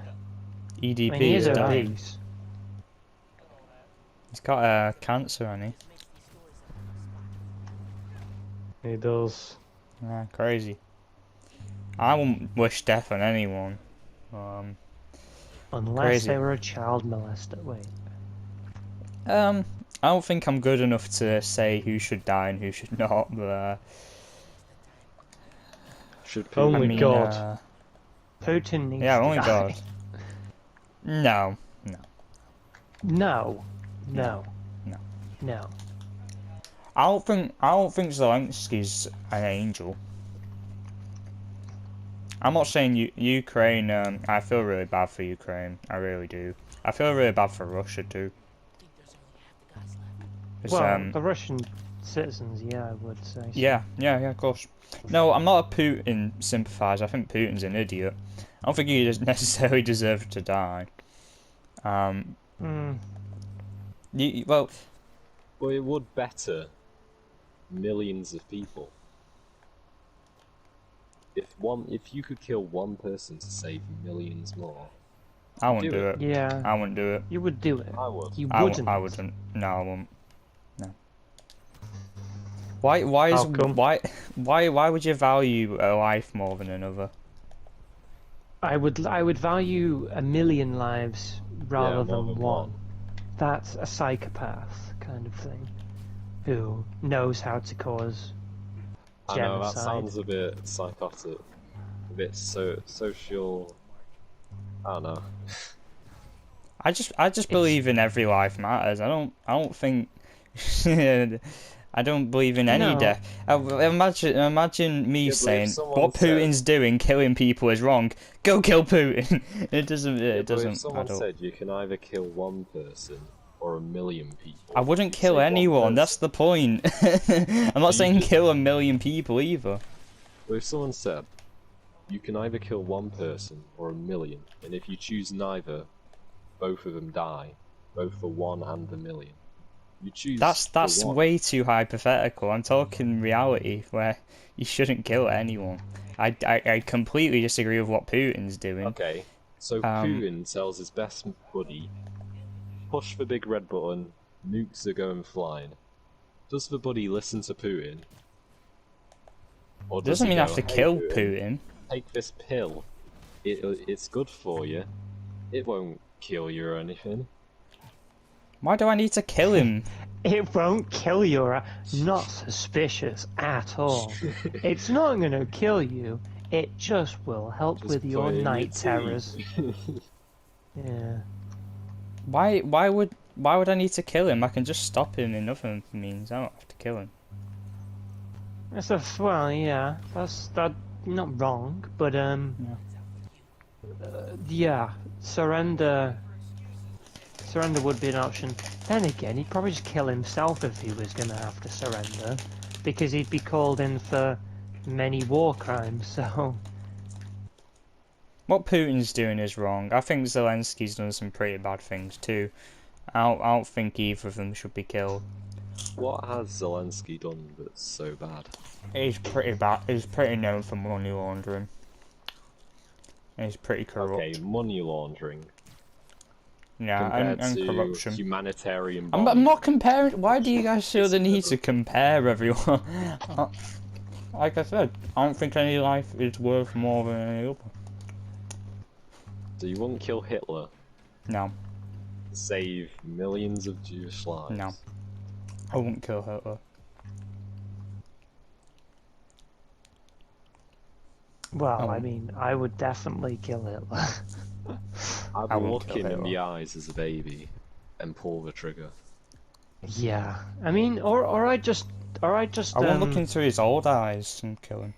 EDP I mean, he is is dying. obese. He's got cancer, hasn't He does. he? Yeah, crazy. I wouldn't wish death on anyone. Unless Crazy. they were a child molester. Wait. I don't think I'm good enough to say who should die and who should not, but Should people Only God. Putin needs Yeah, to only die. God. No. No. No. No. I don't think Zelensky's an angel. I'm not saying Ukraine. I feel really bad for Ukraine. I really do. I feel really bad for Russia too. 'Cause, Well, the Russian citizens, yeah, I would say. So. yeah, of course. No, I'm not a Putin sympathiser. I think Putin's an idiot. I don't think he necessarily deserved to die. Well, Well, it would better millions of people. If you could kill one person to save millions more, I wouldn't do do it. Yeah. I wouldn't do it. You would do it. I would. You I wouldn't. wouldn't. No, I wouldn't. No. Why would you value a life more than another? I would value a million lives rather more than than one. That's a psychopath kind of thing, who knows how to cause I know, that genocide. sounds a bit psychotic. A bit social... I don't know. I just believe in every life matters. I don't think I don't believe in any No. death. Imagine me Yeah, but if saying someone what said- Putin's doing, killing people is wrong. Go kill Putin. It doesn't. Yeah, It but if doesn't someone add up. said you can either kill one person or a million people, I wouldn't you'd kill say one anyone. That's person. the point. I'm not You saying just- kill a million people either. But if someone said you can either kill one person or a million, and if you choose neither, both of them die, both the one and the million. You choose That's the one. way too hypothetical. I'm talking reality where you shouldn't kill anyone. I completely disagree with what Putin's doing. Okay, so Putin tells his best buddy, push the big red button, nukes are going flying. Does the buddy listen to Putin? Or does Doesn't he mean I have go, to "Hey, kill Putin. Take this pill. It's good for you. It won't kill you or anything." Why do I need to kill him? It won't kill you. Not suspicious at all. It's not going to kill you. It just will help Just with put your it in your night tea. terrors. Yeah. Why would I need to kill him? I can just stop him in other means. I don't have to kill him. Well, yeah, that's not wrong, but yeah, surrender would be an option. Then again, he'd probably just kill himself if he was gonna have to surrender, because he'd be called in for many war crimes. So What Putin's doing is wrong. I think Zelensky's done some pretty bad things too. I don't think either of them should be killed. What has Zelensky done that's so bad? He's pretty bad. He's pretty known for money laundering. And he's pretty corrupt. Okay, money laundering Yeah, compared and to corruption. humanitarian I'm bombing. not comparing. Why do you guys feel the need to compare everyone? Like I said, I don't think any life is worth more than any other. So you wouldn't kill Hitler No, to save millions of Jewish lives? No. I wouldn't kill Hitler. well, I mean, I would definitely kill Hitler. I'd I won't look kill him in the Hitler. eyes as a baby and pull the trigger. Yeah, I mean, or I just I won't look into his old eyes and kill him.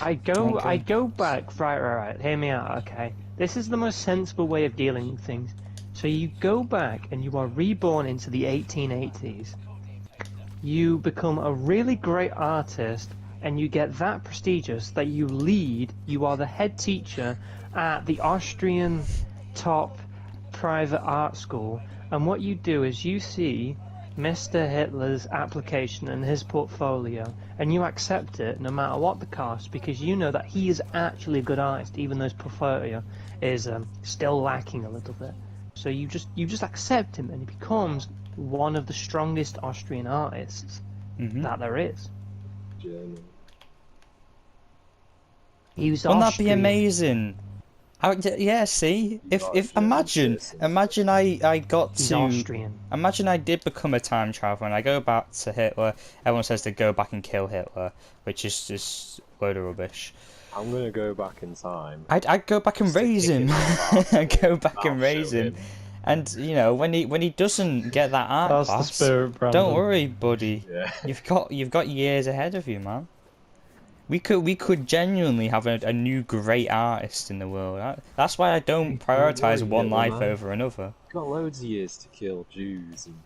I Okay. go back, right, hear me out, okay? This is the most sensible way of dealing with things. So you go back and you are reborn into the 1880s. You become a really great artist and you get that prestigious that you are the head teacher at the Austrian top private art school, and what you do is you see Mr. Hitler's application and his portfolio, and you accept it no matter what the cost, because you know that he is actually a good artist, even though his portfolio is still lacking a little bit. So you just accept him, and he becomes one of the strongest Austrian artists that there is. German. He was Wouldn't that be Austrian. amazing? Yeah, see, Not a if German imagine person. I got He's to Austrian. imagine I did become a time traveler and I go back to Hitler. Everyone says to go back and kill Hitler, which is just a load of rubbish. I'm gonna go back in time. I'd go back and Stick raise it in him. my mouth. I'd go back and I'll raise show him. And you know, when he doesn't get that art That's the class, spirit, Brandon. don't worry, buddy. Yeah. You've got years ahead of you, man. We could genuinely have a new great artist in the world. That's why I don't prioritize worry, one little life man. over another. You've got loads of years to kill Jews and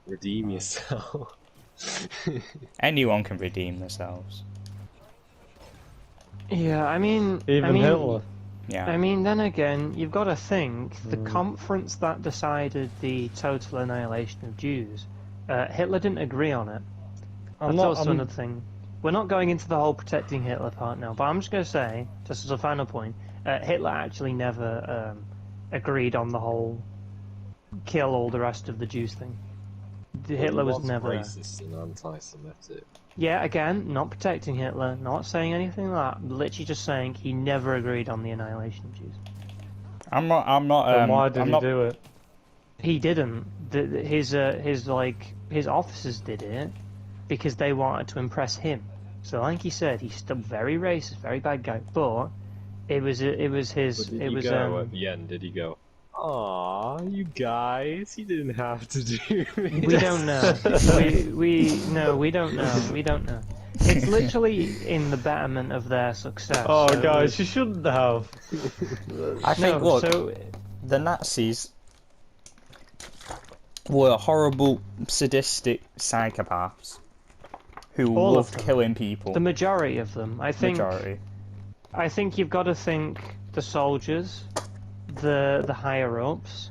redeem yourself. Anyone can redeem themselves. Yeah, I mean, Even Hitler. Yeah. I mean, then again, you've got to think the conference that decided the total annihilation of Jews, Hitler didn't agree on it. I'm That's not- also I'm- another thing. We're not going into the whole protecting Hitler part now, but I'm just going to say, just as a final point, Hitler actually never agreed on the whole kill all the rest of the Jews thing. Hitler was never. racist and anti-Semitic. Yeah, again, not protecting Hitler, not saying anything like that. Literally just saying he never agreed on the annihilation of Jews. I'm not. Then why did I'm he not, do it? He didn't. His officers did it because they wanted to impress him. So, like he said, he's still very racist, very bad guy. But it was his. But did It he was go at the end? Did he go, Aw, you guys, you didn't have to do it. We don't know. We don't know. We don't know. It's literally in the betterment of their success. Oh, so it guys, was- you shouldn't have. I think, no, look, so the Nazis were horrible, sadistic psychopaths who All of loved them. killing people. the majority of them, I think. Majority. I think you've got to think the soldiers, the higher ups.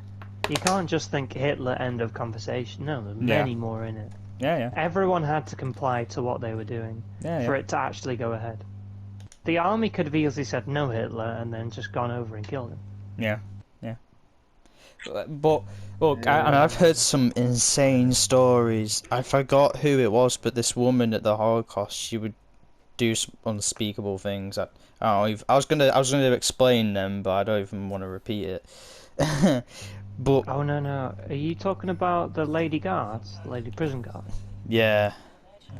You can't just think Hitler. End of conversation. No, there's Yeah. many more in it. Yeah, Everyone had to comply to what they were doing yeah. for Yeah, it to actually go ahead. The army could have easily said no Hitler and then just gone over and killed him. yeah. But look, and I've heard some insane stories. I forgot who it was, but this woman at the Holocaust, she would do some unspeakable things. I don't know, I was gonna explain them, but I don't even want to repeat it. But Oh no! Are you talking about the lady guards, the lady prison guards? yeah.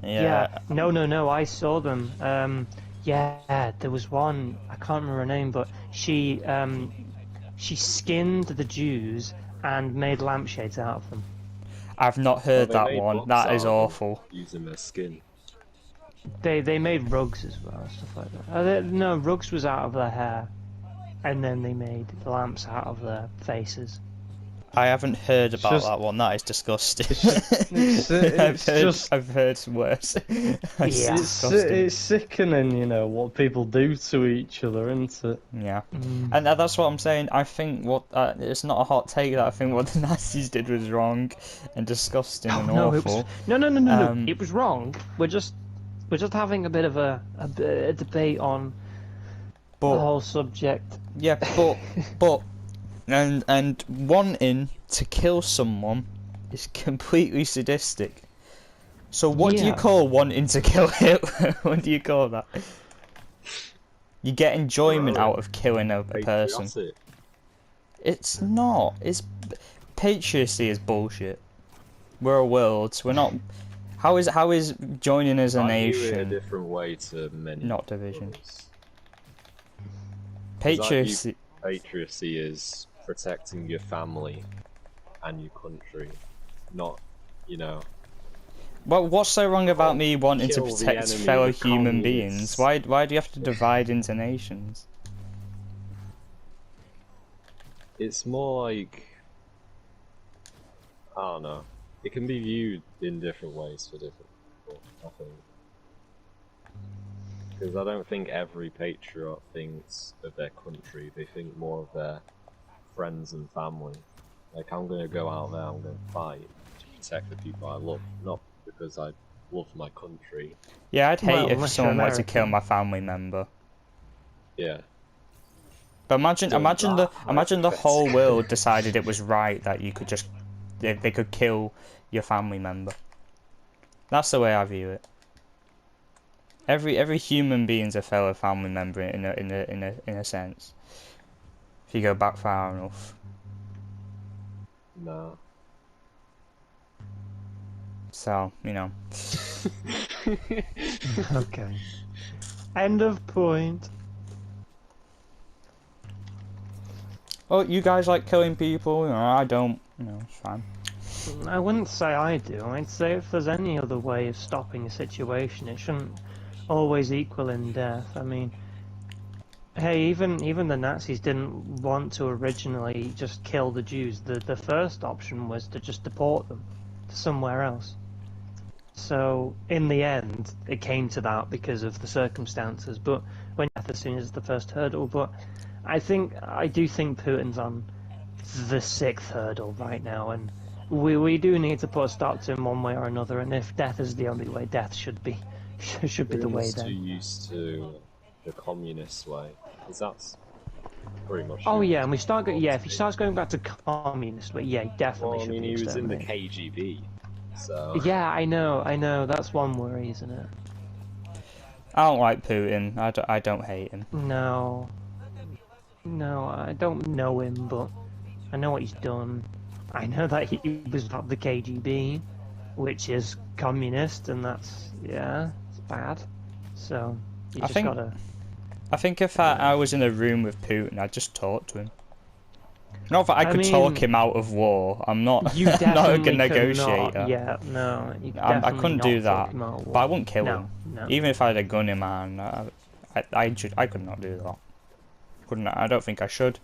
No. I saw them. Yeah, there was one. I can't remember her name, but she skinned the Jews and made lampshades out of them. I've not heard They that made one. books That out is of them awful. Using their skin. They made rugs as well, stuff like that. No, rugs was out of their hair, and then they made lamps out of their faces. I haven't heard about just- that one. That is disgusting. it's I've heard worse. That's Yeah. disgusting. It's sickening, you know, what people do to each other, isn't it? Yeah, Mm. and that's what I'm saying. I think what it's not a hot take that I think what the Nazis did was wrong and disgusting and No, awful. no. Um, It was wrong. We're just having a bit of a debate on the But whole subject. yeah, but and wanting to kill someone is completely sadistic. So what do you Yeah. call wanting to kill Hitler? What do you call that? You get enjoyment out of killing a person. Patriotic. It's not. It's patriocy is bullshit. We're a world. We're not. How is joining as a I view it a nation different way to many. not division? others. Patriocy. Patriocy is protecting your family and your country, not, you know. Well, what's so wrong about me wanting to Kill the protect enemy, fellow the human communists. beings? Why do you have to divide into nations? It's more like, I don't know. It can be viewed in different ways for different people, I think. Because I don't think every patriot thinks of their country. They think more of their friends and family. Like, I'm gonna go out there, I'm gonna fight to protect the people I love, not because I love my country. Yeah, I'd hate Well, if unless you're someone wanted to kill American. my family member. Yeah. But imagine Doing that, imagine the like, whole world decided it was right that you could just they could kill your family member. That's the way I view it. Every human being's a fellow family member in a sense. If you go back far enough. No. So, you know. Okay. End of point. Oh, you guys like killing people? You know, I don't. You know, it's fine. I wouldn't say I do. I'd say if there's any other way of stopping a situation, it shouldn't always equal in death. I mean, hey, even the Nazis didn't want to originally just kill the Jews. The first option was to just deport them to somewhere else. So in the end, it came to that because of the circumstances. But when death as soon as the first hurdle, but I do think Putin's on the sixth hurdle right now, and we do need to put a stop to him one way or another. And if death is the only way, death should be the way Everyone's too then. used to the communist way, because that's pretty much. Oh it. yeah, and if he starts going back to communist, but yeah, he definitely Well, I should mean, be he was in the exterminated. KGB, so. Yeah, I know. That's one worry, isn't it? I don't like Putin. I don't hate him. No, I don't know him, but I know what he's done. I know that he was not the KGB, which is communist, and that's it's bad. So you I just think- gotta. I think if I was in a room with Putin, I'd just talk to him. Not that I could talk mean, him out of war. I'm not You not a definitely good could negotiator. not. Yeah, no, you could I definitely couldn't not do talk that, him out of but I war. wouldn't kill No, him. no. Even if I had a gun in my hand, I could not do that. Couldn't. I don't think I should.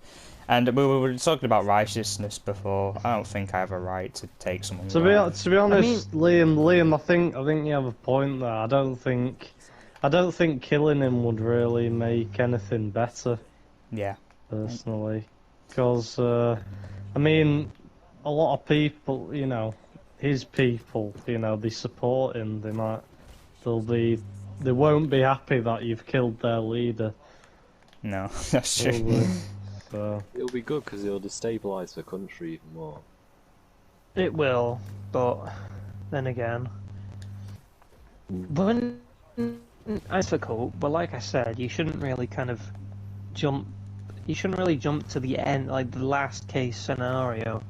And we were talking about righteousness before. I don't think I have a right to take someone's To life. be honest, Liam, I think you have a point there. I don't think killing him would really make anything better, Yeah. personally, because I mean, a lot of people, his people, they support him. They won't be happy that you've killed their leader. No, that's true. Probably. So It'll be good because it'll destabilise the country even more. It will, but then again, when it's difficult. But like I said, you shouldn't really kind of jump. You shouldn't really jump to the end, like the last case scenario,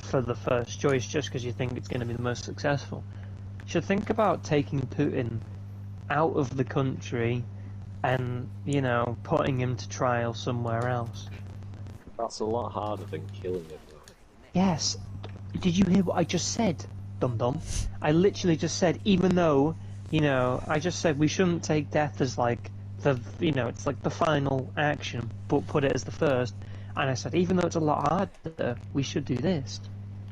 for the first choice just because you think it's going to be the most successful. You should think about taking Putin out of the country and, putting him to trial somewhere else. That's a lot harder than killing him, though. Yes. Did you hear what I just said, dum-dum? I literally just said, even though, I just said we shouldn't take death as like it's like the final action, but put it as the first. And I said, even though it's a lot harder, we should do this.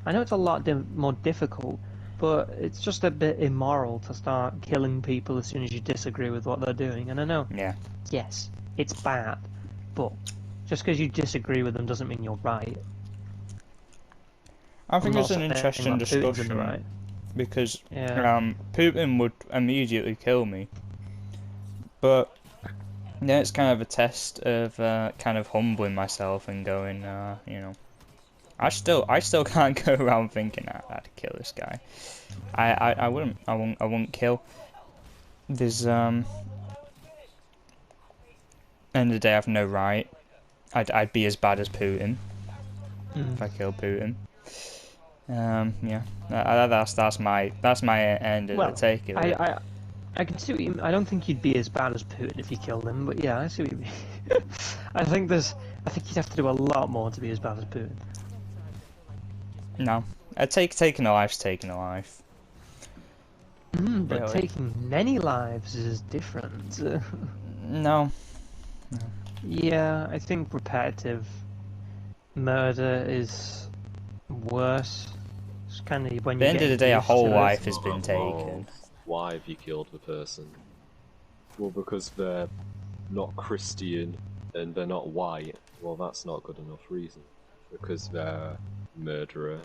I know it's a lot more difficult, but it's just a bit immoral to start killing people as soon as you disagree with what they're doing. And I know, Yeah. yes, it's bad, but just because you disagree with them doesn't mean you're right. I think I'm it's not an saying interesting that Putin's in the discussion right. because Yeah. Putin would immediately kill me, but yeah, it's kind of a test of kind of humbling myself and going, I still can't go around thinking I'd kill this guy. I wouldn't kill. There's end of the day, I have no right. I'd be as bad as Putin if I killed Putin. Yeah, that's my end of the take of it. I can see what you mean. I don't think you'd be as bad as Putin if you killed him, but yeah, I see what you mean. I think you'd have to do a lot more to be as bad as Putin. No, taking a life's taking a life. But Really. taking many lives is different. No. Yeah, I think repetitive murder is worse. It's kind of when At the you end get of the day, a used whole to it. life has Not been taken. involved. Why have you killed the person? Well, because they're not Christian and they're not white. Well, that's not good enough reason. Because they're a murderer.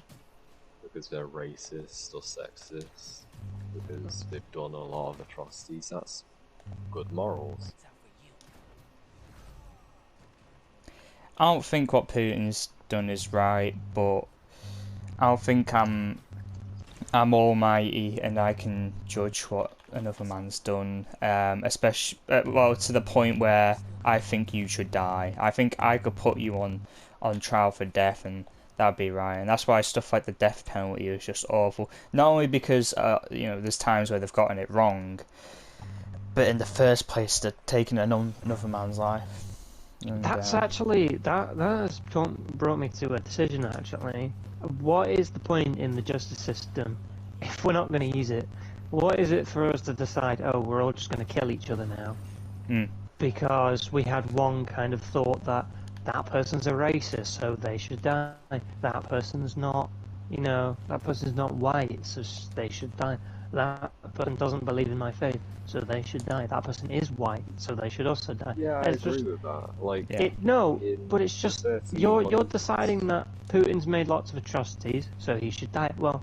Because they're racist or sexist. Because they've done a lot of atrocities. That's good morals. I don't think what Putin's done is right, but I don't think I'm almighty and I can judge what another man's done. Especially well, to the point where I think you should die. I think I could put you on trial for death and that'd be right. And that's why stuff like the death penalty is just awful. Not only because there's times where they've gotten it wrong, but in the first place they're taking another man's life. And, That's actually that has brought me to a decision. Actually, what is the point in the justice system if we're not going to use it? What is it for us to decide? Oh, we're all just going to kill each other now because we had one kind of thought that person's a racist, so they should die. That person's not, that person's not white, so they should die. That person doesn't believe in my faith, so they should die. That person is white, so they should also die. Yeah, I It's agree just, with that. Like, Yeah. but it's just certain you're bodies- deciding that Putin's made lots of atrocities, so he should die. Well,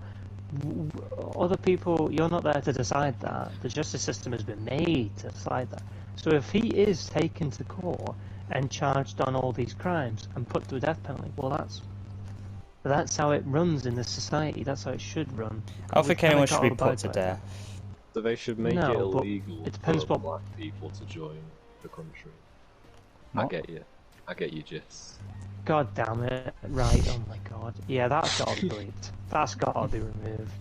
other people, you're not there to decide that. The justice system has been made to decide that. So if he is taken to court and charged on all these crimes and put to a death penalty, well, that's how it runs in this society. That's how it should run. I don't think We've kinda anyone should be got to put to abide by that. death. So they should make No, it but illegal it depends for what- black people to join the country. What? I get you, Jis. God damn it! Right? Oh my god! Yeah, that's got to be bleeped. That's got to be removed.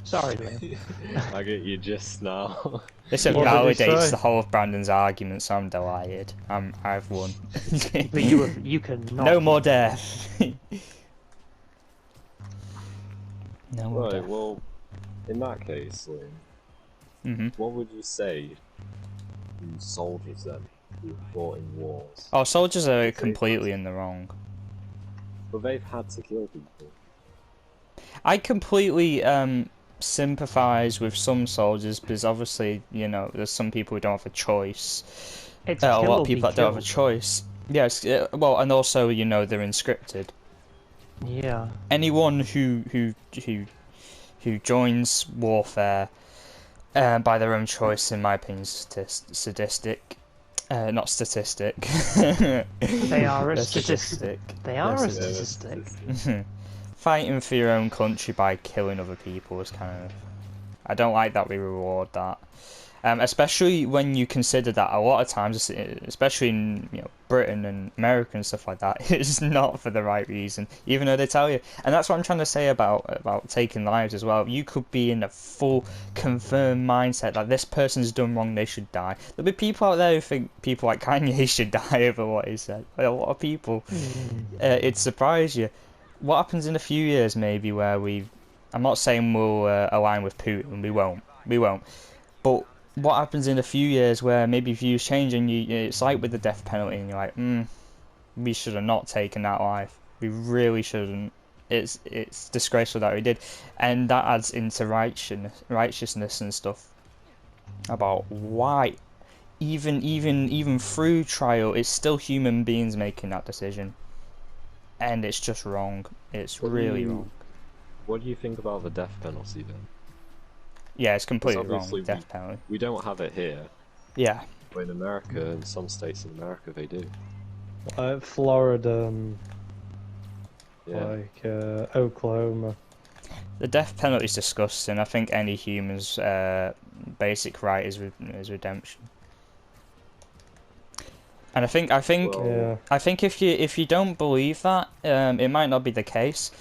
Sorry, Liam. I get you just now. This What did he validates say? the whole of Brandon's argument, so I'm delighted. I've won. But you cannot. No more keep- death. No more Right, death. well, in that case, Liam, what would you say to soldiers then who fought in wars? Oh, soldiers are completely in the wrong. But they've had to kill people. I completely sympathise with some soldiers because obviously, you know, there's some people who don't have a choice. It's A kill lot or of be people that don't have a killed. choice. Yes, well, and also, you know, they're inscripted. Yeah. Anyone who joins warfare by their own choice, in my opinion, is sadistic. Not statistic. They are a They're statistic. They are a They're statistic. Fighting for your own country by killing other people is kind of... I don't like that we reward that. Especially when you consider that a lot of times, especially in Britain and America and stuff like that, it's not for the right reason, even though they tell you. And that's what I'm trying to say about taking lives as well. You could be in a full confirmed mindset that this person's done wrong, they should die. There'll be people out there who think people like Kanye should die over what he said. A lot of people. It'd surprise you. What happens in a few years maybe where I'm not saying we'll align with Putin, we won't. But what happens in a few years where maybe views change and it's like with the death penalty and you're like, we should have not taken that life. We really shouldn't. It's disgraceful that we did. And that adds into righteousness and stuff about why even through trial it's still human beings making that decision. And it's just wrong. It's really wrong. What do you think about the death penalty then? Yeah, it's completely wrong. obviously Death penalty. We don't have it here, Yeah. but in America, in some states in America, they do. Florida and Yeah. Oklahoma. The death penalty is disgusting. I think any human's basic right is redemption. And I think Yeah. I think if you don't believe that, it might not be the case.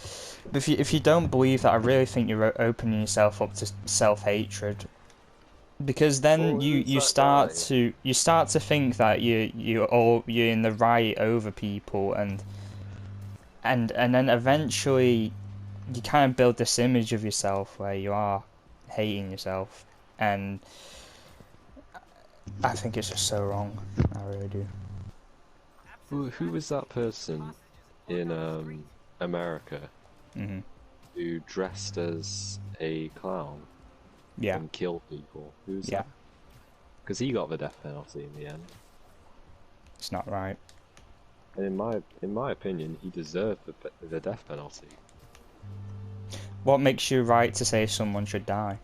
But if you don't believe that, I really think you're opening yourself up to self-hatred. Because then Well, you who's that start to think that you're in the right over people, and then eventually you kind of build this image of yourself where you are hating yourself, and I think it's just so wrong. I really do. Who was that person in America who dressed as a clown Yeah. and killed people? Who's Yeah. that? Because he got the death penalty in the end. It's not right. And in my opinion, he deserved the death penalty. What makes you right to say someone should die?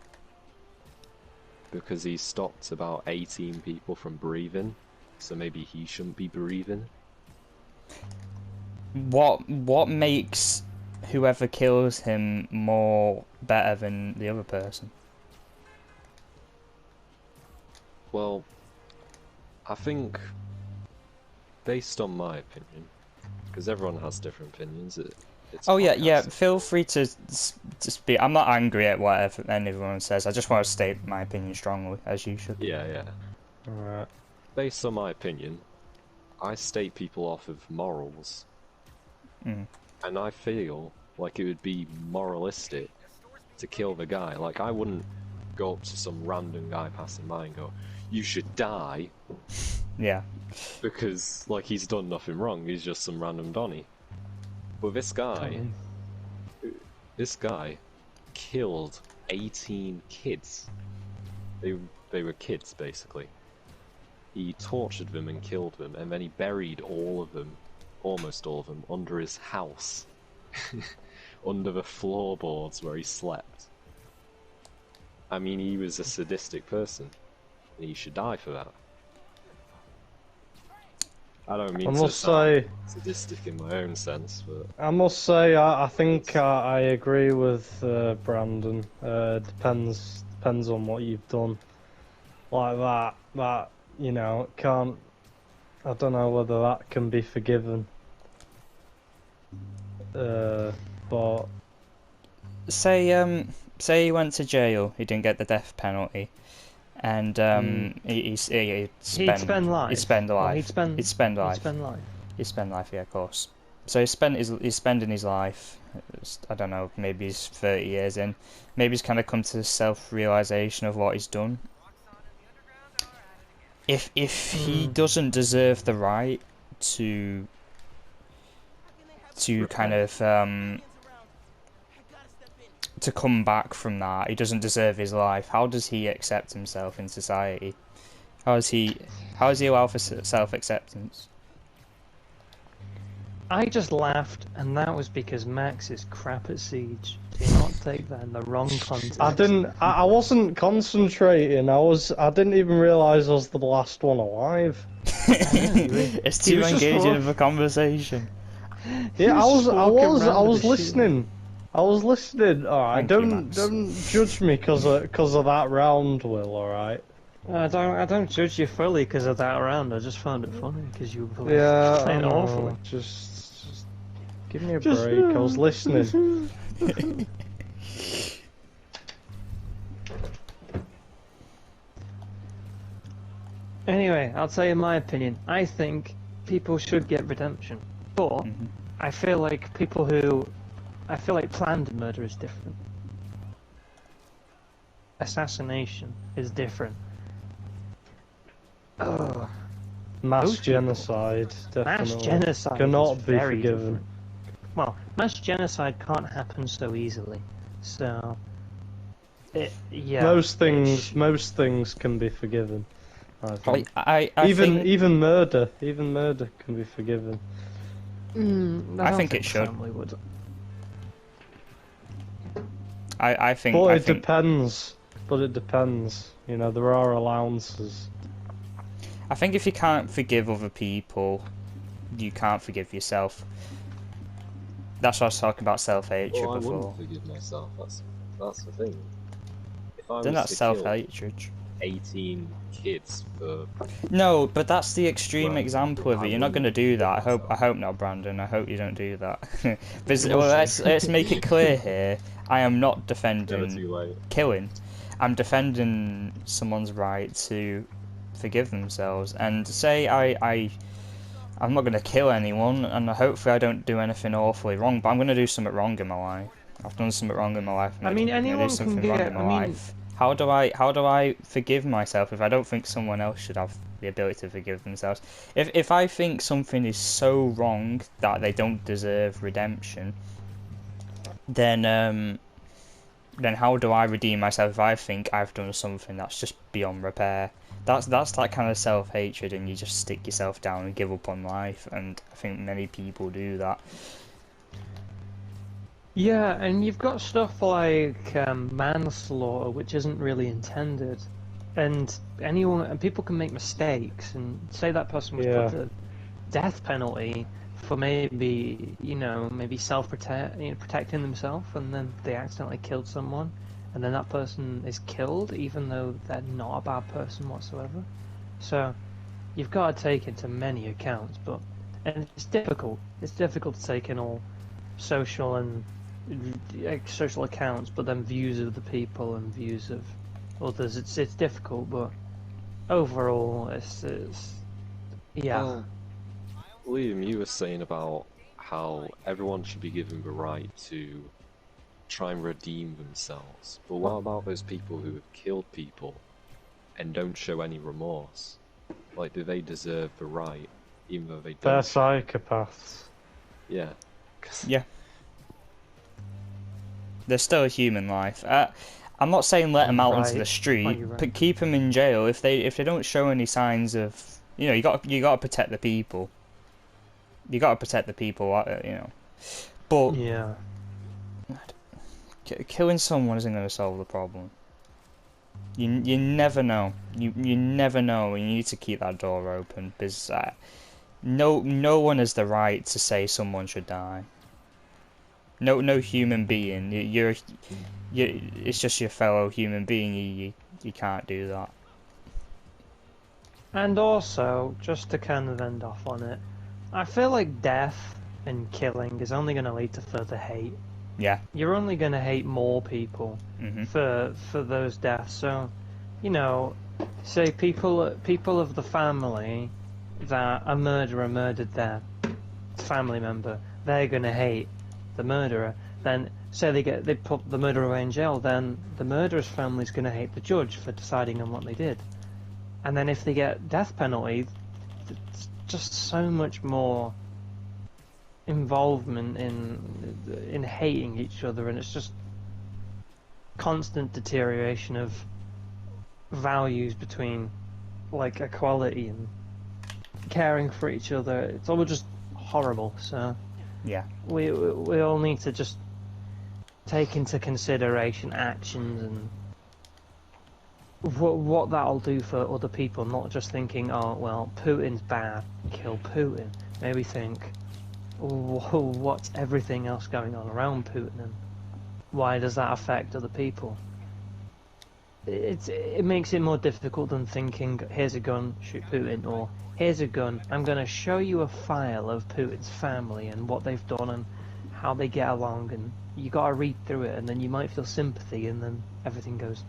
Because he stopped about 18 people from breathing, so maybe he shouldn't be breathing. What makes whoever kills him more better than the other person? Well, I think, based on my opinion, because everyone has different opinions. It's Oh yeah, podcast. yeah. Feel free to speak. I'm not angry at whatever anyone says. I just want to state my opinion strongly, as you should. Yeah, yeah. Alright. Based on my opinion, I state people off of morals, and I feel like it would be moralistic to kill the guy. Like, I wouldn't go up to some random guy passing by and go, "You should die," Yeah. because like he's done nothing wrong. He's just some random Donny. But this guy killed 18 kids. They were kids, basically. He tortured them and killed them, and then he buried all of them, almost all of them, under his house. Under the floorboards where he slept. I mean, he was a sadistic person, and he should die for that. I don't mean I to must sound say, sadistic in my own sense, but I think I agree with Brandon. Depends on what you've done. Like that can't. I don't know whether that can be forgiven. But Say say he went to jail, he didn't get the death penalty, and he'd spend life. He'd spend Or life. He'd spend life. He'd spend life. He'd spend life, yeah, of course. So he's spending his life. I don't know. Maybe he's 30 years in. Maybe he's kind of come to the self-realization of what he's done. If he doesn't deserve the right to kind of to come back from that, he doesn't deserve his life. How does he accept himself in society? How is he allowed for self-acceptance? I just laughed, and that was because Max is crap at Siege. Do not take that in the wrong context. I wasn't concentrating. I didn't even realise I was the last one alive. It's too engaging of a conversation. Yeah, I was listening. listening. I was listening. Alright, don't judge me because of that round, Will. Alright. I don't judge you fully because of that round. I just found it funny because you were playing know. awfully. Just give me a break. I was listening. Anyway, I'll tell you my opinion. I think people should get redemption, but I feel like planned murder is different. Assassination is different. Oh. Mass genocide, definitely. Mass genocide cannot is be very forgiven. different. Well, mass genocide can't happen so easily, so yeah. Most things can be forgiven. I think. I even murder can be forgiven. I think it should. Family would. I think. But I it think, depends. But it depends. You know, there are allowances. I think if you can't forgive other people, you can't forgive yourself. That's what I was talking about self-hatred Well, I before. wouldn't forgive myself. That's the thing. If I Then was that's to self-hatred. kill 18 kids for No, but that's the extreme Well, example of I it. You're not going to wouldn't do that. forgive I hope not, Brandon. I hope you don't do that. But well, let's make it clear here. I am not never defending too late. killing. I'm defending someone's right to forgive themselves. And say I'm not going to kill anyone, and hopefully I don't do anything awfully wrong. But I'm going to do something wrong in my life. I've done something wrong in my life. I mean, I'm gonna anyone do can something wrong get. in my life. How do I forgive myself if I don't think someone else should have the ability to forgive themselves? If I think something is so wrong that they don't deserve redemption, then how do I redeem myself if I think I've done something that's just beyond repair? That's that kind of self-hatred, and you just stick yourself down and give up on life. And I think many people do that. Yeah, and you've got stuff like manslaughter, which isn't really intended, and people can make mistakes, and say that person was put to death penalty for maybe protecting themselves, and then they accidentally killed someone, and then that person is killed, even though they're not a bad person whatsoever. So you've got to take into many accounts, and it's difficult. It's difficult to take in all social accounts, but then views of the people and views of others. It's difficult, but overall, it's yeah. Well, Liam, you were saying about how everyone should be given the right to try and redeem themselves. But what about those people who have killed people and don't show any remorse? Like, do they deserve the right, even though they don't? They're psychopaths. Yeah. Yeah. There's still a human life. I'm not saying let them out into the street, but keep them in jail if they don't show any signs of, you got to protect the people. You got to protect the people, But yeah, killing someone isn't going to solve the problem. You never know. You never know. You need to keep that door open because no one has the right to say someone should die. No human being. It's just your fellow human being. You can't do that. And also, just to kind of end off on it, I feel like death and killing is only going to lead to further hate. Yeah. you're only going to hate more people Mhm. for those deaths. So, you know, say people of the family that a murderer murdered their family member, they're going to hate the murderer. Then say they put the murderer away in jail, then the murderer's family's going to hate the judge for deciding on what they did. And then if they get death penalty, it's just so much more involvement in hating each other, and it's just constant deterioration of values between like equality and caring for each other. It's all just horrible. So Yeah. we all need to just take into consideration actions and what that'll do for other people, not just thinking, oh well, Putin's bad, kill Putin. Maybe think, what's everything else going on around Putin, and why does that affect other people? It makes it more difficult than thinking, here's a gun, shoot Putin, or here's a gun, I'm going to show you a file of Putin's family and what they've done and how they get along, and you got to read through it, and then you might feel sympathy, and then everything goes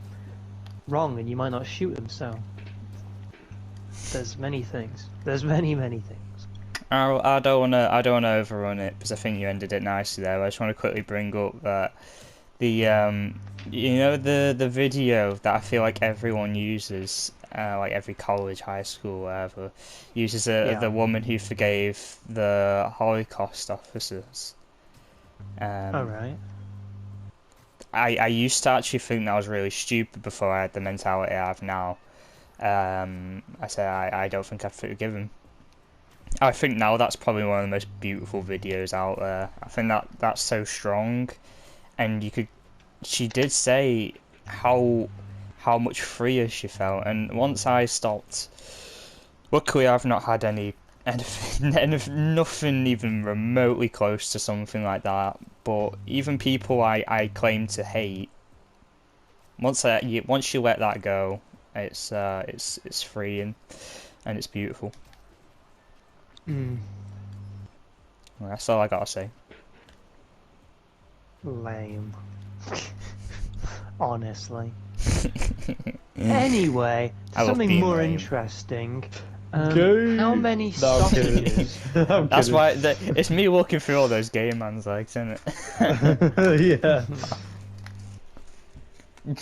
wrong, and you might not shoot them. So there's many things. There's many things. I don't wanna overrun it because I think you ended it nicely there. I just want to quickly bring up that the the video that I feel like everyone uses, like every college, high school, whatever, uses the woman who forgave the Holocaust officers. All right. I used to actually think that was really stupid before I had the mentality I have now. I say I don't think I'd forgive him. I think now that's probably one of the most beautiful videos out there. I think that's so strong, and she did say how much freer she felt, and once I stopped, luckily I've not had anything, nothing even remotely close to something like that. But even people I claim to hate, once you let that go, it's freeing, and it's beautiful. Mm. Well, that's all I gotta say. Lame. Honestly. Anyway, something more interesting. How many sausages? That's why it's me walking through all those gay man's legs, isn't it? Yeah.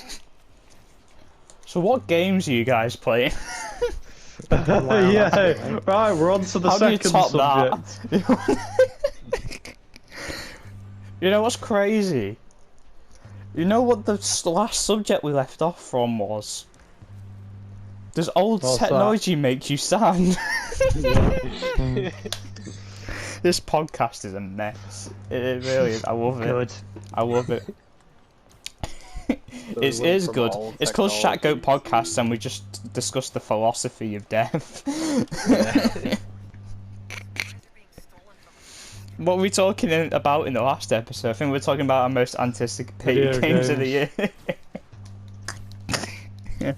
So what games are you guys playing? Wow, Yeah. Right, we're on to the How do you second top subject. that? You know what's crazy? You know what the last subject we left off from was? Does old What's technology make you sad? This podcast is a mess. It really is. I love it. Good. I love it. So It we went is from good. old It's called technology ShaqGoat Podcast, and we just discussed the philosophy of death. Yeah. What were we talking about in the last episode? I think we were talking about our most anticipated Video games of the year. games. Yeah.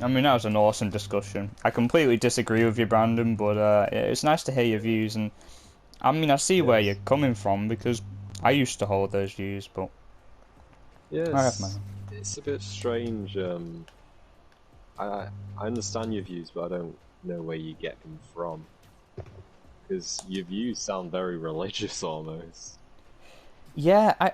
I mean, that was an awesome discussion. I completely disagree with you, Brandon, but it's nice to hear your views, and I mean, I see where you're coming from, because I used to hold those views, but Yes, I have mine. it's a bit strange. I understand your views, but I don't know where you get them from. Because your views sound very religious, almost. Yeah, I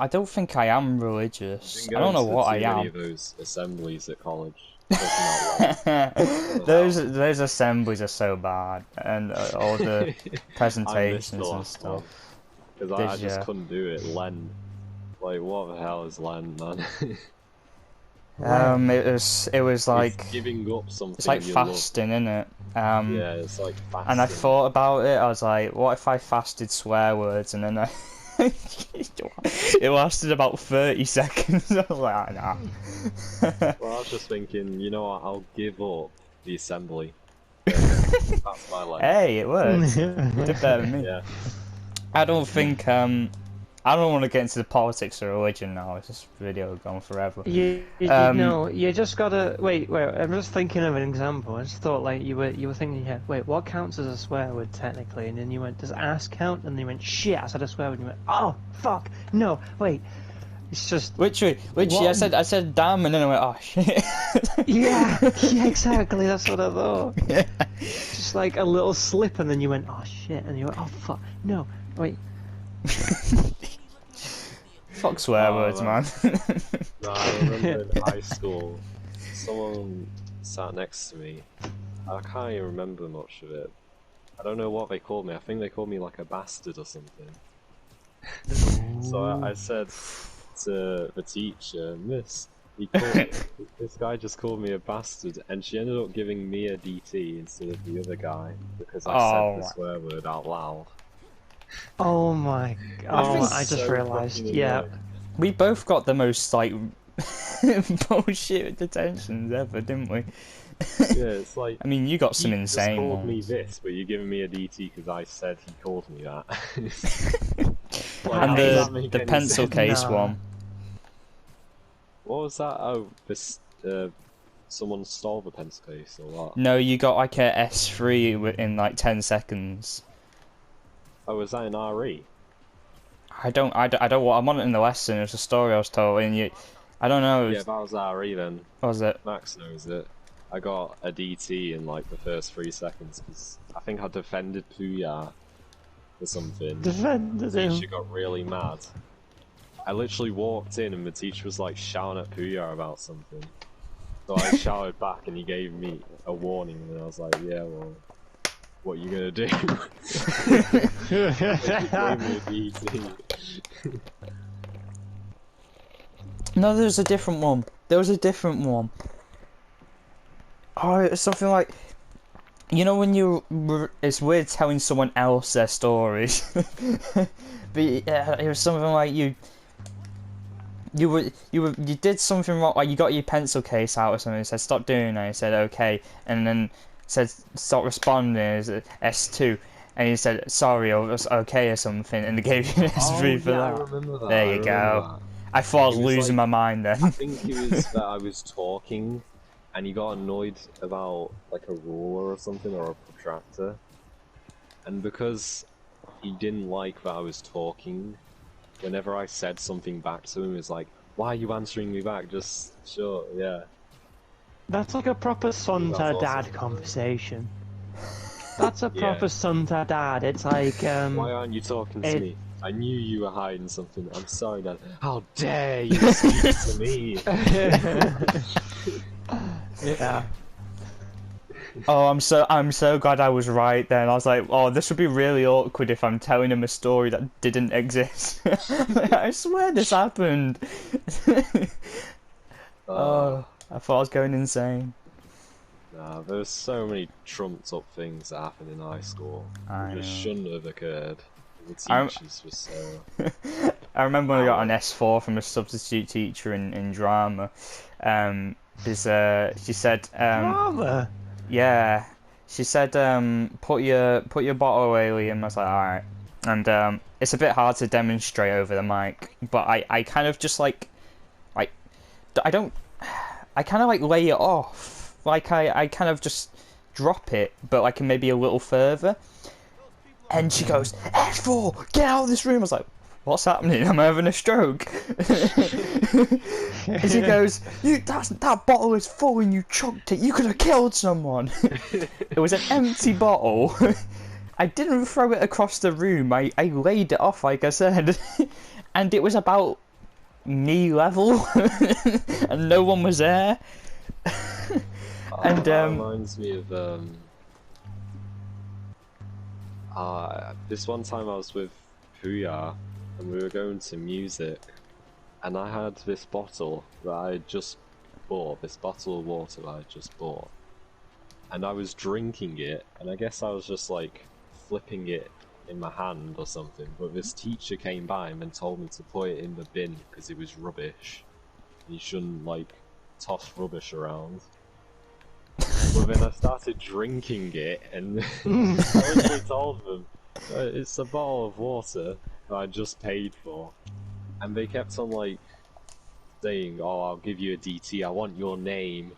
don't think I am religious. Didn't I go don't know to what I too many am. of those assemblies at college. Talking about Those assemblies are so bad, and all the I presentations missed the and last stuff. because I Did just ya? couldn't do it. Lent, like what the hell is Lent, man? It was like it's giving up something. it's like you fasting, isn't it? Love. Yeah, it's like fasting. And I thought about it. I was like, what if I fasted swear words, and then it lasted about 30 seconds. I was like, nah. Well, I was just thinking, you know what? I'll give up the assembly. That's my Lent. Hey, it worked. You did better than me. Yeah. I don't think I don't want to get into the politics of religion now. It's this video gone forever. You Um, know, you just gotta wait. I'm just thinking of an example. I just thought like you were thinking, yeah, wait, what counts as a swear word technically? And then you went, does ass count? And then you went, shit, I said a swear word. And you went, oh fuck, no, wait. It's just Literally, I said damn, and then I went, oh shit. yeah, exactly. That's what I thought. Yeah. Just like a little slip, and then you went, oh shit, and you went, oh fuck, no, wait. Fuck swear words, man. No, I remember in high school, someone sat next to me. I can't even remember much of it. I don't know what they called me. I think they called me like a bastard or something. So I said to the teacher, Miss, this guy just called me a bastard, and she ended up giving me a DT instead of the other guy because I said the swear word out loud. Oh my god! I just realised. Yeah, we both got the most like bullshit detentions ever, didn't we? Yeah, it's like. I mean, you got some insane just called ones. me this, but you're giving me a DT because I said he called me that. And the pencil case No. one. What was that? Oh, this someone stole the pencil case or what? No, you got like a S3 in like 10 seconds. Oh, was that in RE? I don't. I'm on it in the lesson. It was a story I was told, and I don't know. Yeah, that was RE then. What was it? Max knows it. I got a DT in like the first 3 seconds because I think I defended Puya or something. defended The him. teacher got really mad. I literally walked in and the teacher was like shouting at Puya about something. So I shouted back and he gave me a warning and I was like, yeah, well, what are you gonna do? He gave me a DT. No, there was a different one. Oh, it's something like, you know, when it's weird telling someone else their stories, but it was something like you did something wrong, like you got your pencil case out or something. And said stop doing that. He said okay, and then said stop responding. Is S2, and he said sorry or okay or something, and they gave you an S3 for yeah, that. I remember that. There you go. I thought I was losing my mind then. I think it was that I was talking and he got annoyed about like a ruler or something or a protractor. And because he didn't like that I was talking, whenever I said something back to him, he was like, why are you answering me back? Just, sure, yeah. That's like a proper son to That's dad awesome. conversation. That's a proper Yeah. son to dad. It's like Why aren't you talking to it- me? I knew you were hiding something. I'm sorry, Dad. How dare you speak to me? yeah. Oh, I'm so glad I was right then. I was like, oh, this would be really awkward if I'm telling him a story that didn't exist. I swear this happened. Oh, I thought I was going insane. Nah, there's so many trumped up things that happened in high school. I That just know. shouldn't have occurred. The I'm- teachers were so... I remember when I got an S4 from a substitute teacher in drama. She said, Drama. yeah, she said, put your bottle away, Liam. I was like, alright. And it's a bit hard to demonstrate over the mic, but I kind of just I kind of like lay it off. Like I kind of just drop it, but like maybe a little further. And she goes, S4, get out of this room. I was like, what's happening? Am I having a stroke? And she goes, that bottle is full and you chucked it. You could have killed someone. It was an empty bottle. I didn't throw it across the room. I laid it off, like I said. And it was about knee level. And no one was there. And that reminds me of this one time I was with Puya and we were going to music and I had this bottle that I had just bought, this bottle of water that I had just bought, and I was drinking it and I guess I was just like flipping it in my hand or something, but this teacher came by and told me to put it in the bin because it was rubbish. You shouldn't like toss rubbish around. But then I started drinking it, and I told them, it's a bottle of water. that I just paid for, and they kept on like saying, "Oh, I'll give you a DT. I want your name."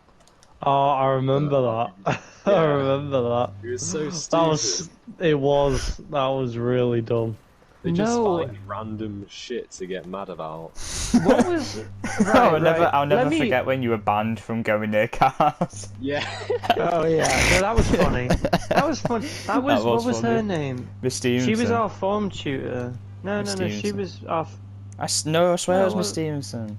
Oh, I remember that. I Yeah. remember that. It was so That stupid. was. It was. That was really dumb. They just No. find random shit to get mad about. What was? I'll never Let me- forget when you were banned from going near cars. Yeah. Oh yeah, no, that was funny. That was fun. That was, what was her funny. name? Miss Stevenson. She was our form tutor. No, Miss no, no. She Stevenson. was our. No, I swear No, it was what- Miss Stevenson.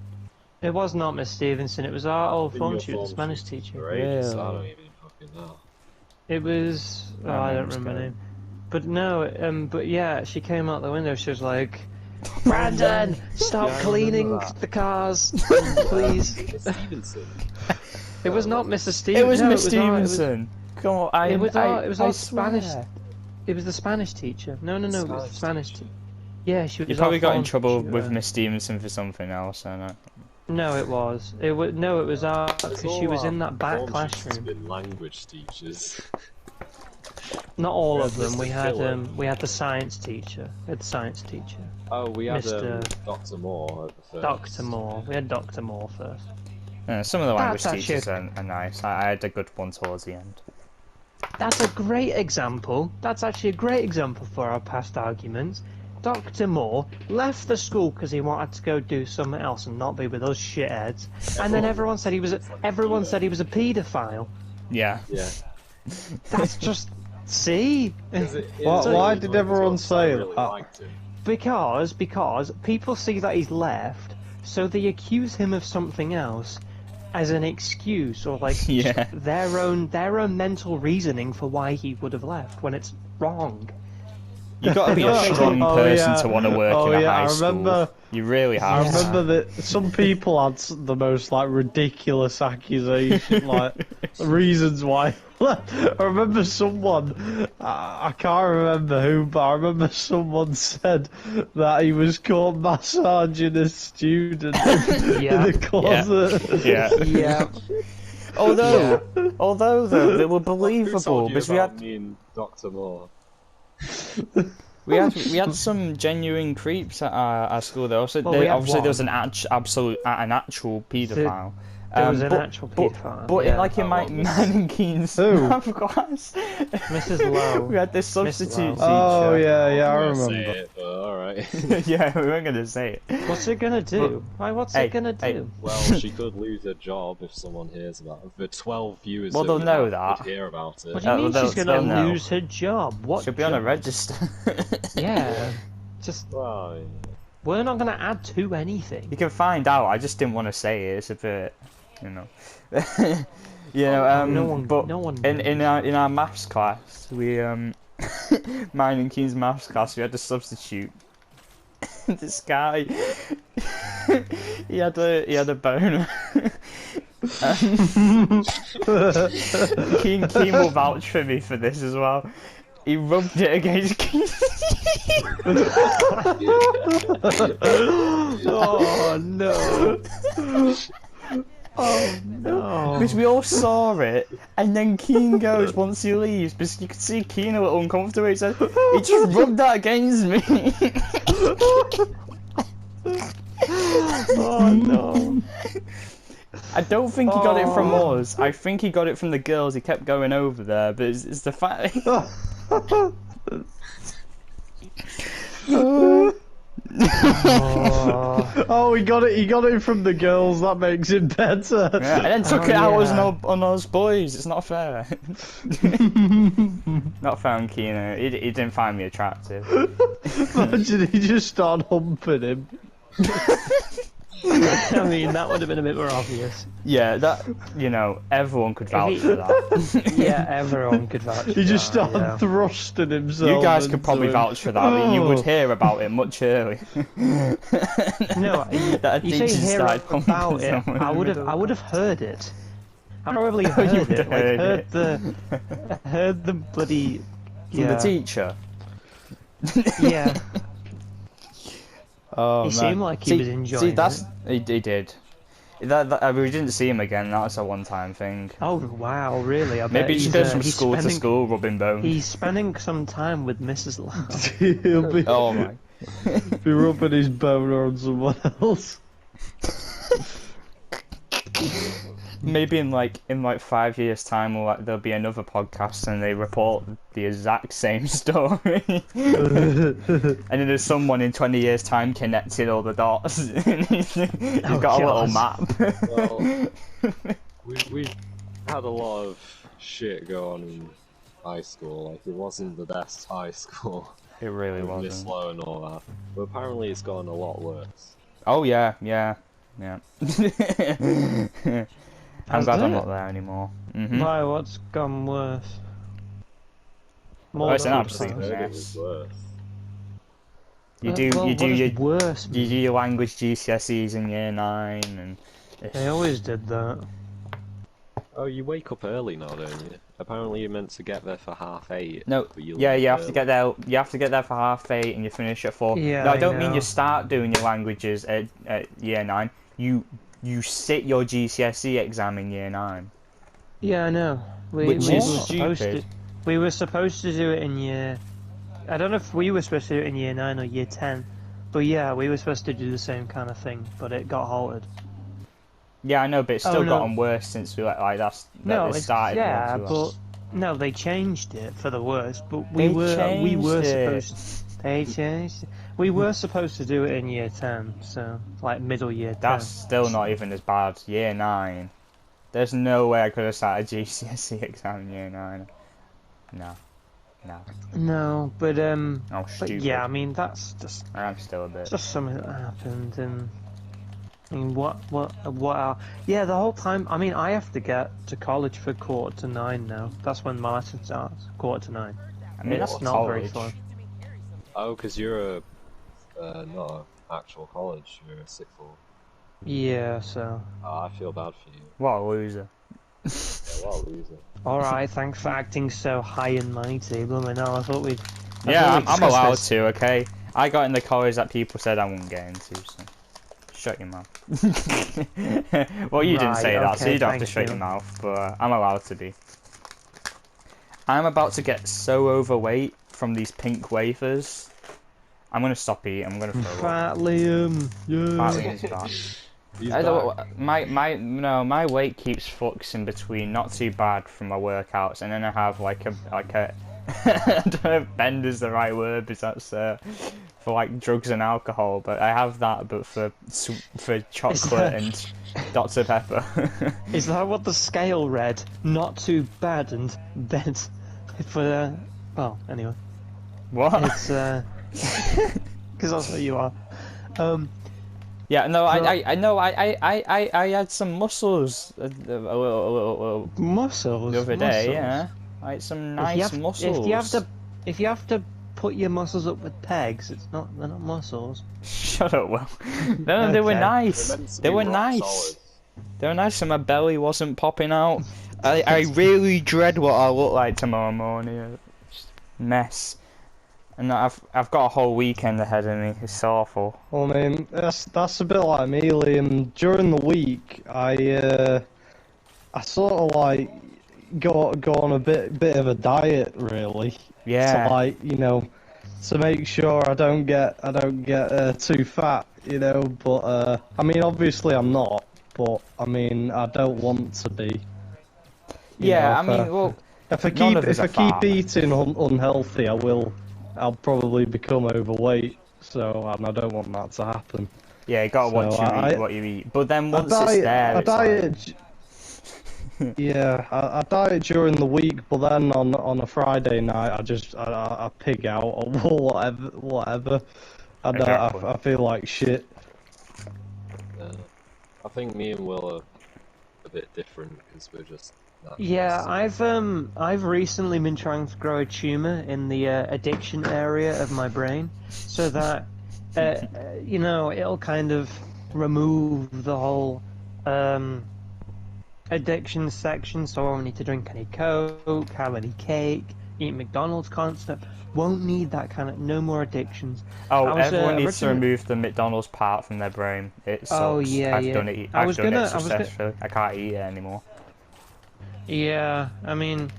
It was not Miss Stevenson. It was our old Been form your tutor, form Spanish tutor teacher. for ages, so I Really? don't even fucking know. It was. Oh, I I know don't it's remember her good. name. But no, but yeah, she came out the window. She was like, "Brandon, stop Yeah, I cleaning remember that. the cars, please." Miss Stevenson. It was not Mrs. It Stevenson. was no, Miss it was our- Stevenson. Come on, It was our. It was I our Spanish. swear. It was the Spanish teacher. No, no, no. It was the Spanish teacher. Yeah, she was. You our probably got in form trouble tutor. with Miss Stevenson for something else, I know. No, it was. It was no, it was our because she was in that back Form tutors classroom. been language teachers. Not all Yeah, of them. Mr. We had the science teacher. We had the science teacher, Oh, we had Mr. Dr. Moore at the first. Dr. Moore. We had Dr. Moore first. Some of the language That's actually teachers are nice. I had a good one towards the end. That's a great example. That's actually a great example for our past arguments. Dr. Moore left the school because he wanted to go do something else and not be with us shitheads. And then everyone said he was a paedophile. Yeah. Yeah. That's just see. Why did everyone say really that? liked him. Because people see that he's left, so they accuse him of something else as an excuse or like Yeah. their own mental reasoning for why he would have left when it's wrong. You got to be a strong Oh, person yeah. to want to work Oh, in a yeah, high I school. remember- You really I have. remember that some people had the most like ridiculous accusation, like reasons why. I remember someone, I can't remember who, but I remember someone said that he was caught massaging a student Yeah. in the closet. Yeah. Yeah. Although though they were Who believable told you because we about had me and Dr. Moore? we had some genuine creeps at our school though. So Well, we had obviously there was one. an actual paedophile. There was an but- actual but- paedophile. But yeah. like in my Oh, mine and Keen's Who? math class, Mrs. Lowe. we had this substitute Lowe. teacher. Oh yeah, yeah, I I'm gonna say remember. it, but alright. Yeah, we weren't gonna say it. What's it gonna do? Why? What's Hey, it gonna hey. do? Well, she could lose her job if someone hears about it. The 12 viewers Well, that they'll we know have that. would hear about it. What do you mean they'll- she's gonna they'll know. lose her job? What? She'll be on a job? register. Yeah. Just Well, we're not gonna add to anything. You can find out. I just didn't want to say it. It's a bit, you know. You know, no one- but no one in our maths class, we mine and Keen's maths class, we had a substitute. This guy, he had a boner. Keen will vouch for me for this as well. He rubbed it against Keen. Oh no! Oh no! Because we all saw it, and then Keen goes once he leaves, because you could see Keen a little uncomfortable. He said, "He just rubbed that against me." Oh no! I don't think he got it from us. I think he got it from the girls. He kept going over there, but it's the fact. Oh, he got it from the girls. That makes it better. Yeah, and then took Oh, it out yeah. on us boys. It's not fair. Not fair on Keenan. He didn't find me attractive. Imagine he just started humping him. I mean, that would have been a bit more obvious. Yeah, that, you know, everyone could vouch for that. Yeah, everyone could vouch. He just started thrusting himself. You guys could into probably him. vouch for that, but you would Oh. hear about it much earlier. No, That a you say teacher hear started pumping about it. someone I in would the have. middle. I would have heard it. I probably You heard would it. have Like heard heard the bloody. From Yeah. the teacher. Yeah. Oh, He man. seemed like he See- was enjoying See, that's he did. We didn't see him again. That's a one-time thing. Oh wow, really? I bet Maybe he he's, just goes from he's school to spending- school rubbing bones. He's spending some time with Mrs. Lowe. He'll be. Oh my! Be rubbing his boner on someone else. Maybe in like 5 years' time, there'll be another podcast and they report the exact same story. And then there's someone in 20 years' time connected all the dots. He's got a little map. Well, we had a lot of shit go on in high school. Like, it wasn't the best high school. It really With Miss wasn't. Lowe and all that. But apparently it's gotten a lot worse. Oh yeah. I'm Has glad I'm it? not there anymore. Mm-hmm. Why, what's gone worse? Oh, it's an than absolute the past? Heard it mess. was worse. You do Well, you what do does your worse you mean? do your language GCSEs in year 9 and They always did that. Oh, you wake up early now, don't you? Apparently you're meant to get there for 8:30. no, but you yeah, leave you have to early. get there. You have to get there for 8:30, and you finish at 4. Yeah, no, I I don't mean know. you start doing your languages at year 9. You sit your GCSE exam in year 9. Yeah, I know. Which we is were supposed stupid. to. We were supposed to do it in year. I don't know if we were supposed to do it in year 9 or year 10, but yeah, we were supposed to do the same kind of thing, but it got halted. Yeah, I know, but it's Oh, still no. gotten worse since we that No, it it's started. yeah, once we but left. no, they changed it for the worse. But They we were changed it. supposed. They changed. We were supposed to do it in year 10, so like middle year 10. That's still not even as bad. Year 9. There's no way I could have started GCSE exam in year 9. No. No, but I'm but stupid. yeah, I mean that's just I am still a bit. it's just something that happened, and I mean what are yeah the whole time. I mean I have to get to college for 8:45 now. That's when my lesson starts, 8:45. I mean, It's that's not very college. fun. Oh, because you're not an actual college, you're a sixth form. Yeah, so Oh, I feel bad for you. What a loser. Yeah, what a loser. all right. Thanks for acting so high and mighty, blooming hell. I thought we'd. Yeah, I'm discussed allowed this. to, okay? I got in the college that people said I wouldn't get into, so shut your mouth. Well, you didn't Right, say that, so okay, you don't have to thank shut you. your mouth, but I'm allowed to be. I'm about to get so overweight from these pink wafers. I'm gonna stop eating, I'm gonna throw up. Fat Liam. Yeah. Fat Liam's back. He's I back. don't, my weight keeps fluxing between not too bad from my workouts, and then I have like a I don't know if bend is the right word, because that's for like drugs and alcohol, but I have that, but for chocolate that- and Dr Pepper. Is that what the scale read? Not too bad and then for well anyway. What? It's because that's what you are. Yeah, no, I know I had some muscles a little Muscles. the other day, muscles. yeah. I had some If nice you have, muscles. if you have to put your muscles up with pegs, they're not muscles. Shut up, Will. No, they were Okay. nice. They're meant to They be were rock nice. solid. They were nice, and my belly wasn't popping out. I really dread what I'll look like tomorrow morning. Just mess. And I've got a whole weekend ahead of me. It's awful. Well, I mean, that's a bit like me, Liam. During the week, I sort of like go on a bit of a diet, really. Yeah. To like, to make sure I don't get too fat, But I mean, obviously I'm not. But I mean, I don't want to be. Yeah, I If mean, well, if I none keep of us are fat. eating unhealthy, I'll probably become overweight. So, and I don't want that to happen. yeah, you gotta watch So what you eat. But then I once it's there, it's like, yeah, I diet during the week, but then on a Friday night, I pig out or whatever. And Exactly. I feel like shit. Yeah. I think me and Will are a bit different because we're just. Yeah, I've recently been trying to grow a tumor in the addiction area of my brain, so that it'll kind of remove the whole addiction section. So I won't need to drink any Coke, have any cake, eat McDonald's constant. Won't need that kind of no more addictions. oh, I was, everyone needs to originally- remove the McDonald's part from their brain. It sucks. Oh, yeah, I've yeah. done it. I I've was done gonna- it successfully. I can't eat it anymore. Yeah, I mean,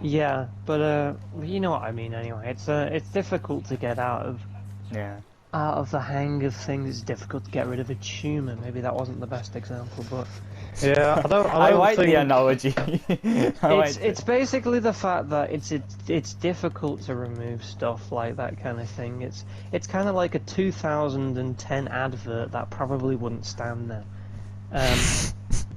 Yeah, but you know what I mean anyway. It's difficult to get Yeah. out of the hang of things. It's difficult to get rid of a tumor. Maybe that wasn't the best example, but Yeah, I I don't like the think. analogy. I liked it's it. basically the fact that it's difficult to remove stuff like that kind of thing. It's kind of like a 2010 advert that probably wouldn't stand there.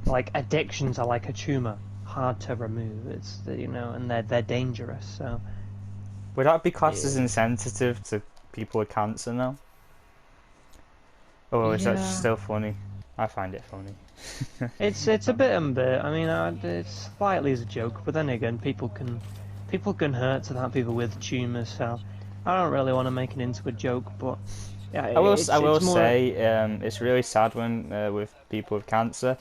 Like addictions are like a tumor, hard to remove. It's and they're dangerous. So Would that be classed as yeah, insensitive to people with cancer now? Or is that just yeah. still funny? I find it funny. It's a bit and bit. I mean, it's slightly as a joke, but then again, people can hurt to that people with tumours. So I don't really want to make it into a joke, but yeah, I will it's more. say it's really sad when with people with cancer.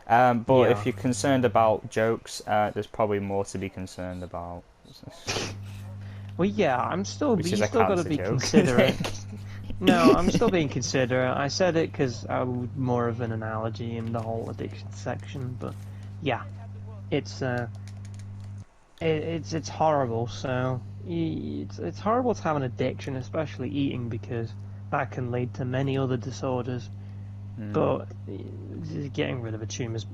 But Yeah. if you're concerned about jokes, there's probably more to be concerned about. Well, yeah, but Which is you a still got to cancer be joke. considerate. No, I'm still being considerate. I said it because I was more of an analogy in the whole addiction section, but yeah, it's it's horrible. So it's horrible to have an addiction, especially eating, because that can lead to many other disorders. But getting rid of a tumour's,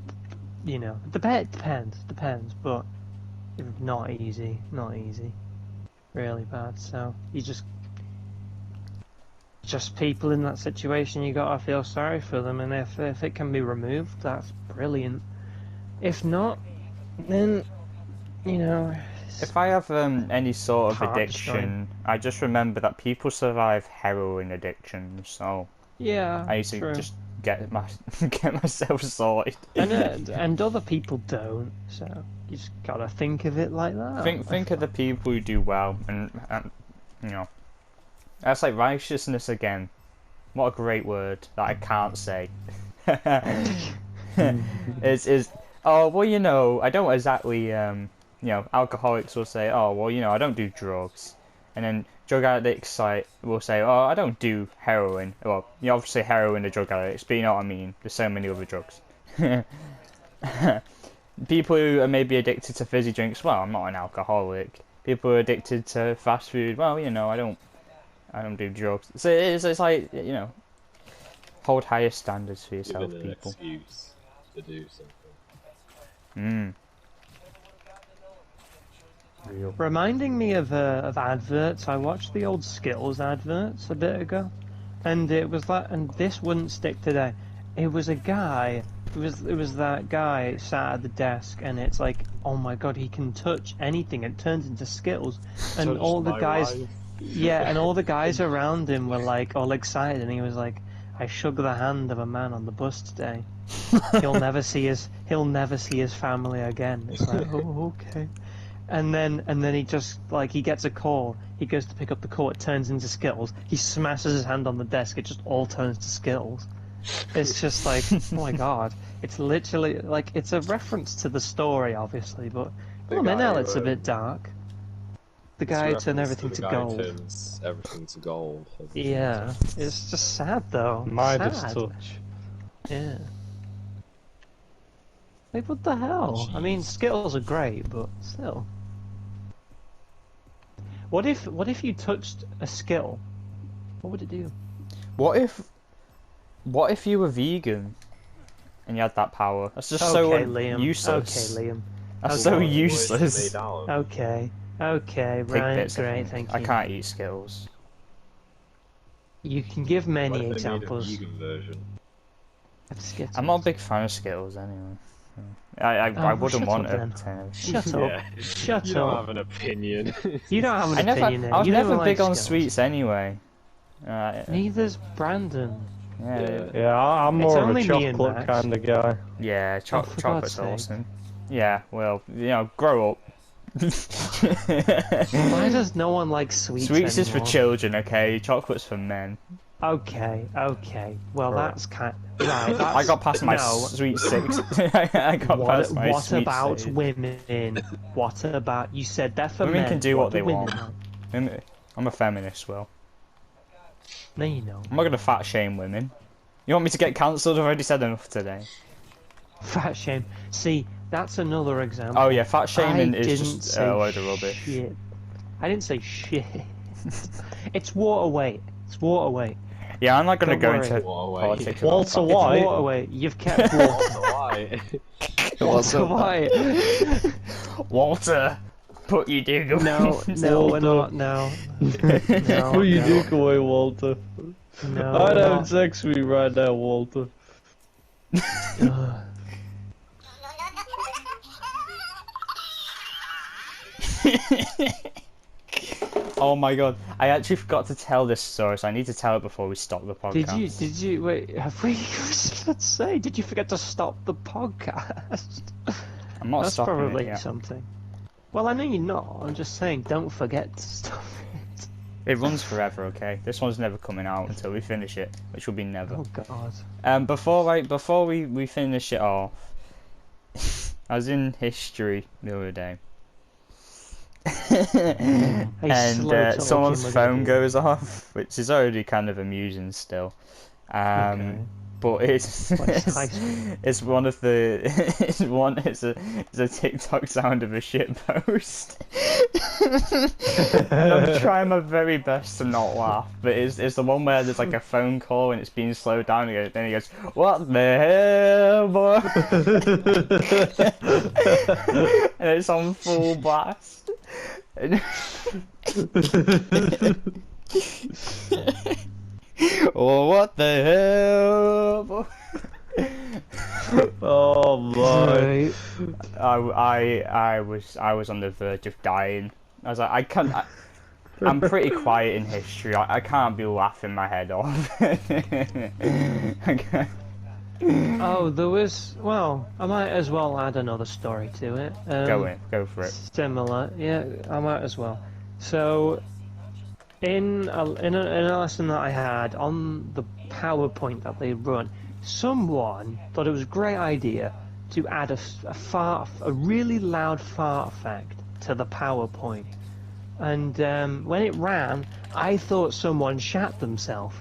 depends, but not easy, really bad. So you just people in that situation, you gotta feel sorry for them, and if it can be removed, that's brilliant. If not, then If I have any sort of heart destroying. addiction, I just remember that people survive heroin addictions, so Yeah, I used to true. just get myself sorted. And other people don't, so you just gotta think of it like that. Think of the people who do well, and you know that's like righteousness again. What a great word that I can't say. is oh well, I don't exactly alcoholics will say, oh well, I don't do drugs, and then drug addicts will say, oh, I don't do heroin. Well, obviously heroin are drug addicts, but you know what I mean. There's so many other drugs. People who are maybe addicted to fizzy drinks, well, I'm not an alcoholic. People who are addicted to fast food, well, I don't do drugs. So it's like, hold higher standards for yourself, Given an people. excuse to do something. Real. Reminding me of adverts, I watched the old Skittles adverts a bit ago, and it was like, and this wouldn't stick today. It was a guy. It was that guy sat at the desk, and it's like, oh my god, he can touch anything. It turns into Skittles, and Touched all the my guys, wife. yeah, and all the guys around him were like all excited, and he was like, I shook the hand of a man on the bus today. He'll never see his family again. It's like, oh, okay. And then he just he gets a call. He goes to pick up the call. It turns into Skittles. He smashes his hand on the desk. It just all turns to Skittles. It's just like, oh my god! It's literally like it's a reference to the story, obviously, but The well, now guy it's a who, bit dark. The it's guy reference turned everything the to guy gold. turns everything to gold. Yeah, it's just sad though. Midas Sad. touch. Yeah. Like what the hell? I mean, Jeez. Skittles are great, but still. What if you touched a Skittle? What would it do? What if you were vegan and you had that power? That's just so Okay, Liam. useless. Okay, Liam. That's Okay. so What is it useless. made out of? Okay. Okay, Pig right, bits, I great, think. thank I you. can't eat Skittles. You can give What many if they made a examples vegan version? of Skittles. I'm not a big fan of Skittles anyway. I well, wouldn't shut want up, it. then. Shut up. Yeah. Shut You don't up. have an opinion. You don't have an I opinion there. was You never never big like on Skittles. sweets anyway. Neither's Brandon. Yeah, Yeah, I'm It's more of a only me and chocolate Max. kind of guy. yeah, Oh, for chocolate's God's sake. awesome. Yeah, well, grow up. Why does no one like sweets Sweets is for anymore? children, okay? Chocolate's for men. Okay. Well, Right. that's kind. Right. That's, I got past my no. sweet 6. I got past my What sweet about 6. women? What about you said that for Women men? can do what they do women want. like? I'm a feminist, well. No, you know. I'm not gonna fat shame women. You want me to get cancelled? I've already said enough today. Fat shame. See, That's another example. Oh yeah, fat shaming I is didn't just say a load of rubbish. shit. I didn't say shit. It's water weight. It's water weight. Yeah, I'm not gonna Don't go worry. into Walter politics. White. about Walter fat It's White. water weight. You've kept Walter White. Walter White. Walter, put your dick away. No, no, we're not. No. No, What you no. do away, Walter? No, I'd we're have not. sex with you right now, Walter. Ugh. Oh my god, I actually forgot to tell this story, so I need to tell it before we stop the podcast. Did you, wait, have we, let's say, did you forget to stop the podcast? I'm not That's stopping probably it yet. something. Well, I know you're not, I'm just saying, don't forget to stop it. It runs forever, okay? This one's never coming out until we finish it, which will be never. Oh god. Before we finish it off, I was in history the other day. And slow someone's talking, phone look at goes off, which is already kind of amusing still. Okay. But it's high school? it's one of the it's a TikTok sound of a shit post. And I'm trying my very best to not laugh, but it's the one where there's like a phone call and it's being slowed down and then he goes, "What the hell, boy?" And it's on full blast. Oh, what the hell, boy? Oh my. I was on the verge of dying. I was like, I'm pretty quiet in history. I can't be laughing my head off. I can't. Oh, there was, well, I might as well add another story to it. Go for it. Similar, yeah, I might as well. So, in a lesson that I had on the PowerPoint that they run, someone thought it was a great idea to add a really loud fart effect to the PowerPoint. And when it ran, I thought someone shat themselves.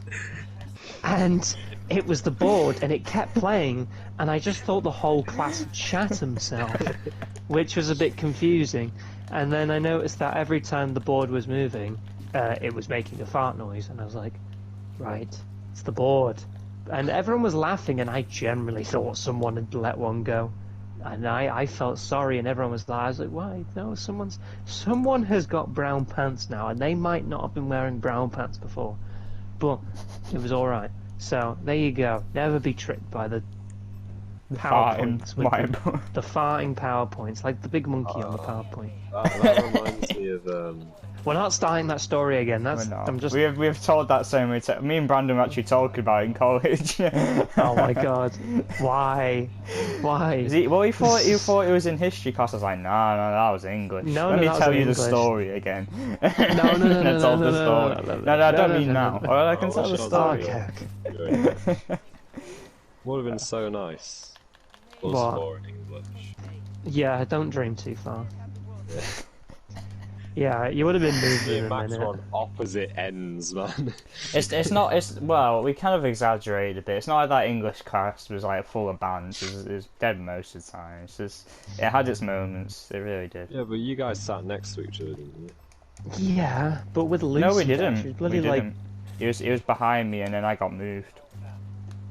And it was the board, and it kept playing, and I just thought the whole class had shat himself, which was a bit confusing. And then I noticed that every time the board was moving, it was making a fart noise, and I was like, right, it's the board. And everyone was laughing, and I generally thought someone had let one go. And I felt sorry, and everyone was like, I was like, why? No, someone has got brown pants now, and they might not have been wearing brown pants before. But it was alright. So, there you go. Never be tricked by the PowerPoints with the farting PowerPoints, like the big monkey on the PowerPoint. That reminds me of We're not starting that story again. That's We're not. I'm just. We've told that so many times. Me and Brandon were actually talking about it in college. Oh my god! Why? Why? He thought it was in history class. I was like, no, that was English. No, Let no, me that was tell you English. the story again. No, And I told the story. No, I don't mean now. no. Or I can tell the Oh, story. Okay. would have been so nice. Us What? four in English. Yeah, don't dream too far. Yeah, you would have been moved Me in and a Max minute. were on opposite ends, man. Well, we kind of exaggerated a bit. It's not like that English class was like full of bands. It was dead most of the time. It had its moments. It really did. Yeah, but you guys sat next to each other, didn't you? Yeah, but with Lucy. No, we She didn't. was We bloody like. didn't. It was behind me, and then I got moved.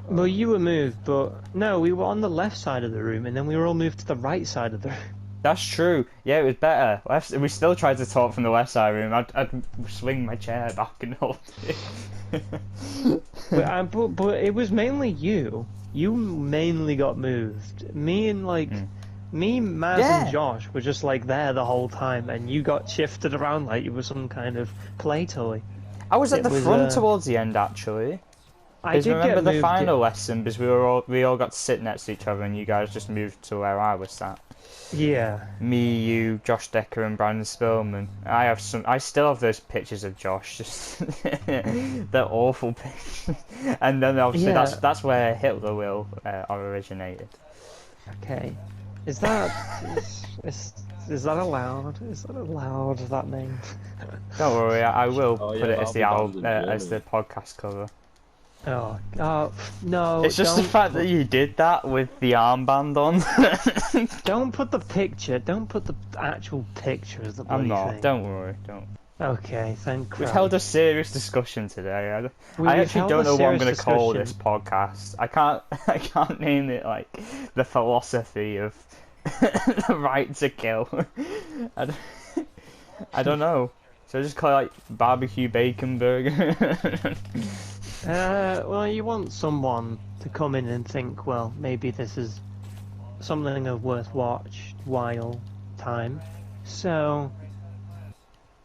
Well, you were moved, but no, we were on the left side of the room, and then we were all moved to the right side of the room. That's true. Yeah, it was better. We still tried to talk from the west side room. I'd swing my chair back and hold it. But it was mainly you. You mainly got moved. Me and me, Maz, Yeah. and Josh were just like there the whole time, and you got shifted around like you were some kind of play toy. I was at It the was, front towards the end, actually. I Because did remember get the moved. final lesson? Because we all got to sit next to each other, and you guys just moved to where I was sat. Yeah. Me, you, Josh Decker, and Brandon Spillman. I still have those pictures of Josh. Just they're awful pictures. And then obviously Yeah. that's where Hitler will originated. Okay. Is that is that allowed? Is that allowed? That name? Don't worry, I will Oh, put yeah, it as that'll the be album, banned in as the Germany. podcast cover. No, It's just the don't fact that you did that with the armband on. Don't put the picture. Don't put the actual picture of the bloody I'm not. thing. Don't worry. Don't. Okay, thank We've Christ. held a serious discussion today. I We've actually held don't a know what I'm serious going to call discussion. this podcast. I can't. I can't name it like the philosophy of the right to kill. I don't, I don't know. So I just call it like barbecue bacon burger. Well, you want someone to come in and think, well, maybe this is something of worthwhile time. So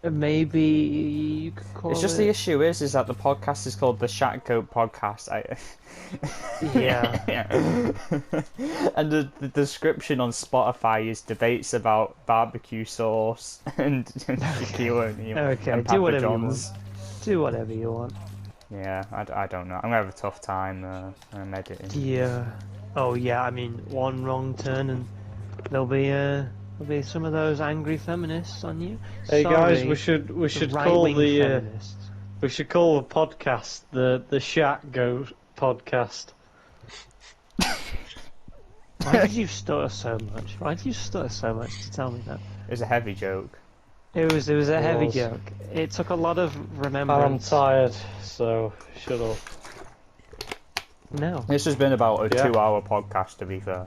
maybe you could call It's just it. the issue is that the podcast is called the ShaqGoat podcast. Yeah. And the description on Spotify is debates about barbecue sauce and tequila Okay, and do Papa whatever John's. you want. Do whatever you want. Yeah, I don't know. I'm gonna have a tough time editing. Yeah. Oh yeah. I mean, one wrong turn and there'll be some of those angry feminists on you. Hey guys, Sorry, we should call right-wing the feminists. we should call the podcast the ShaqGoat podcast. Why did you stutter so much? Why did you stutter so much to tell me that? It was a heavy joke. It was a heavy was. joke. It took a lot of I'm remembrance. tired, so shut up. No, This has been about a Yeah. 2-hour podcast, to be fair.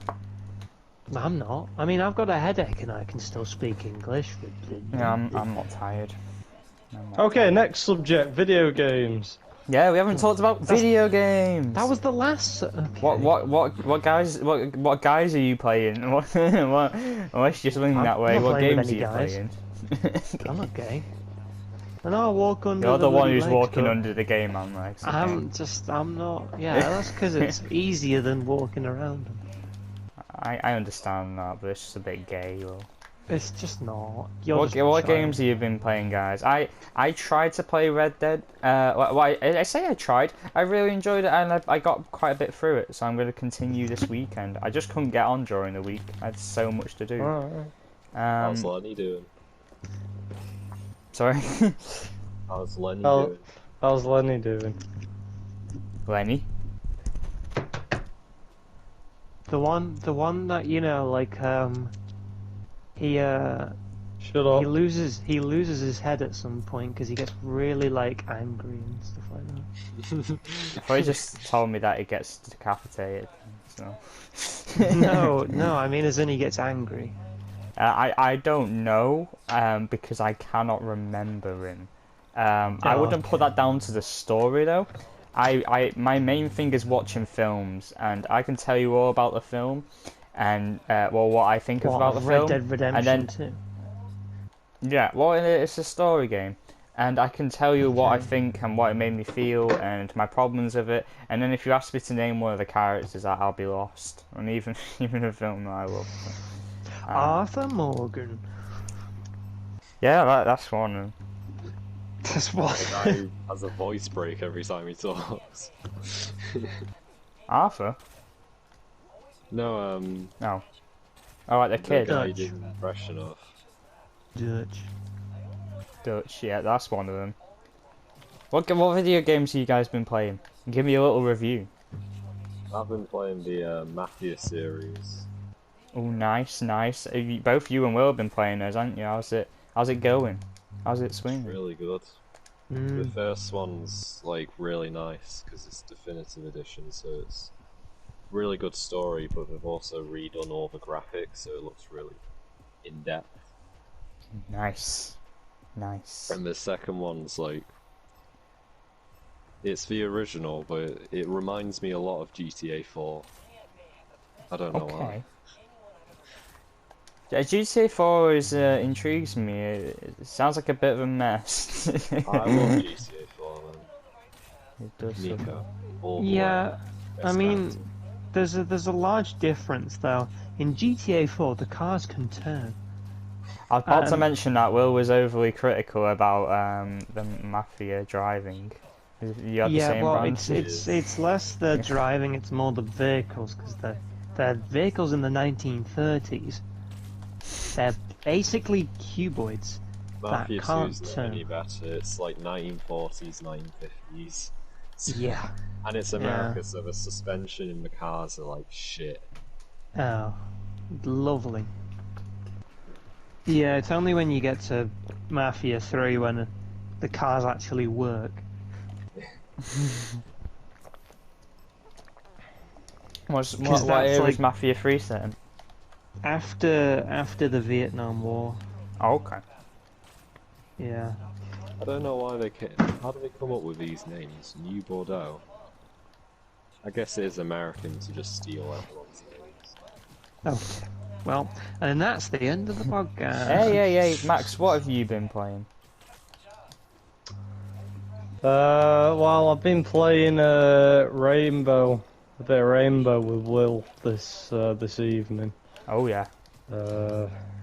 I'm not. I mean, I've got a headache and I can still speak English. Yeah, I'm not tired. Okay, next subject: video games. Yeah, we haven't talked about video games. That was the last. Okay. What guys are you playing? What unless you're swinging I'm that way, not what playing with games are you any guys. playing? I'm not gay. And I'll walk under. You're the one bloody who's legs, walking but under the game man legs. okay? I'm not. Yeah, that's because it's easier than walking around them. I understand that, but it's just a bit gay. Or... It's just not. You're What just a child. games have you been playing, guys? I tried to play Red Dead. I say I tried. I really enjoyed it, and I got quite a bit through it. So I'm going to continue this weekend. I just couldn't get on during the week. I had so much to do. Alright. How's Lenny doing? Sorry, How's Lenny Oh. doing? How's Lenny doing? Lenny. The one that like he Shut he up. loses his head at some point because he gets really like angry and stuff like that. He just told me that he gets decapitated. So. No, I mean as in he gets angry. I don't know because I cannot remember him. I wouldn't put that down to the story though. My main thing is watching films, and I can tell you all about the film, and what I think about the Red film. Dead Redemption and then 2. yeah, well, it's a story game, and I can tell you what I Okay. think and what it made me feel and my problems with it. And then if you ask me to name one of the characters, I'll be lost. And even a film that I love. So. Arthur Morgan. Yeah, that's one. That's what. The guy who has a voice break every time he talks. Arthur? No, No. Oh, like the the kid. guy you Dutch. did an impression of. Dutch. Dutch, yeah, that's one of them. What video games have you guys been playing? Give me a little review. I've been playing the Mafia series. Oh, nice. Both you and Will have been playing those, haven't you? How's it going? How's it swinging? Really good. The first one's like really nice because it's definitive edition, so it's really good story. But they've also redone all the graphics, so it looks really in depth. Nice. And the second one's like, it's the original, but it reminds me a lot of GTA 4. I don't know why. Yeah, GTA 4 intrigues me. It sounds like a bit of a mess. I love GTA 4, man. It does. Nico. All the Yeah, way. I Best mean, acting. there's a large difference though. In GTA 4, the cars can turn. I was about to Um, mention that Will was overly critical about the Mafia driving. You had the Yeah, same well, brand? it's less the driving, it's more the vehicles because they're vehicles in the 1930s. They're basically cuboids. Mafia that can't 2's not turn. any better. It's like 1940s, 1950s. Yeah. And it's America, so the suspension in the cars are like shit. Oh, lovely. Yeah, it's only when you get to Mafia 3 when the cars actually work. What that's era like is Mafia 3 set in? after the Vietnam War. Oh, okay. Yeah. I don't know why they how do they come up with these names? New Bordeaux. I guess it is American to just steal everyone's names. Oh, well, and that's the end of the podcast. Hey, Max, what have you been playing? Well, I've been playing Rainbow, a bit of Rainbow with Will this evening. Oh yeah.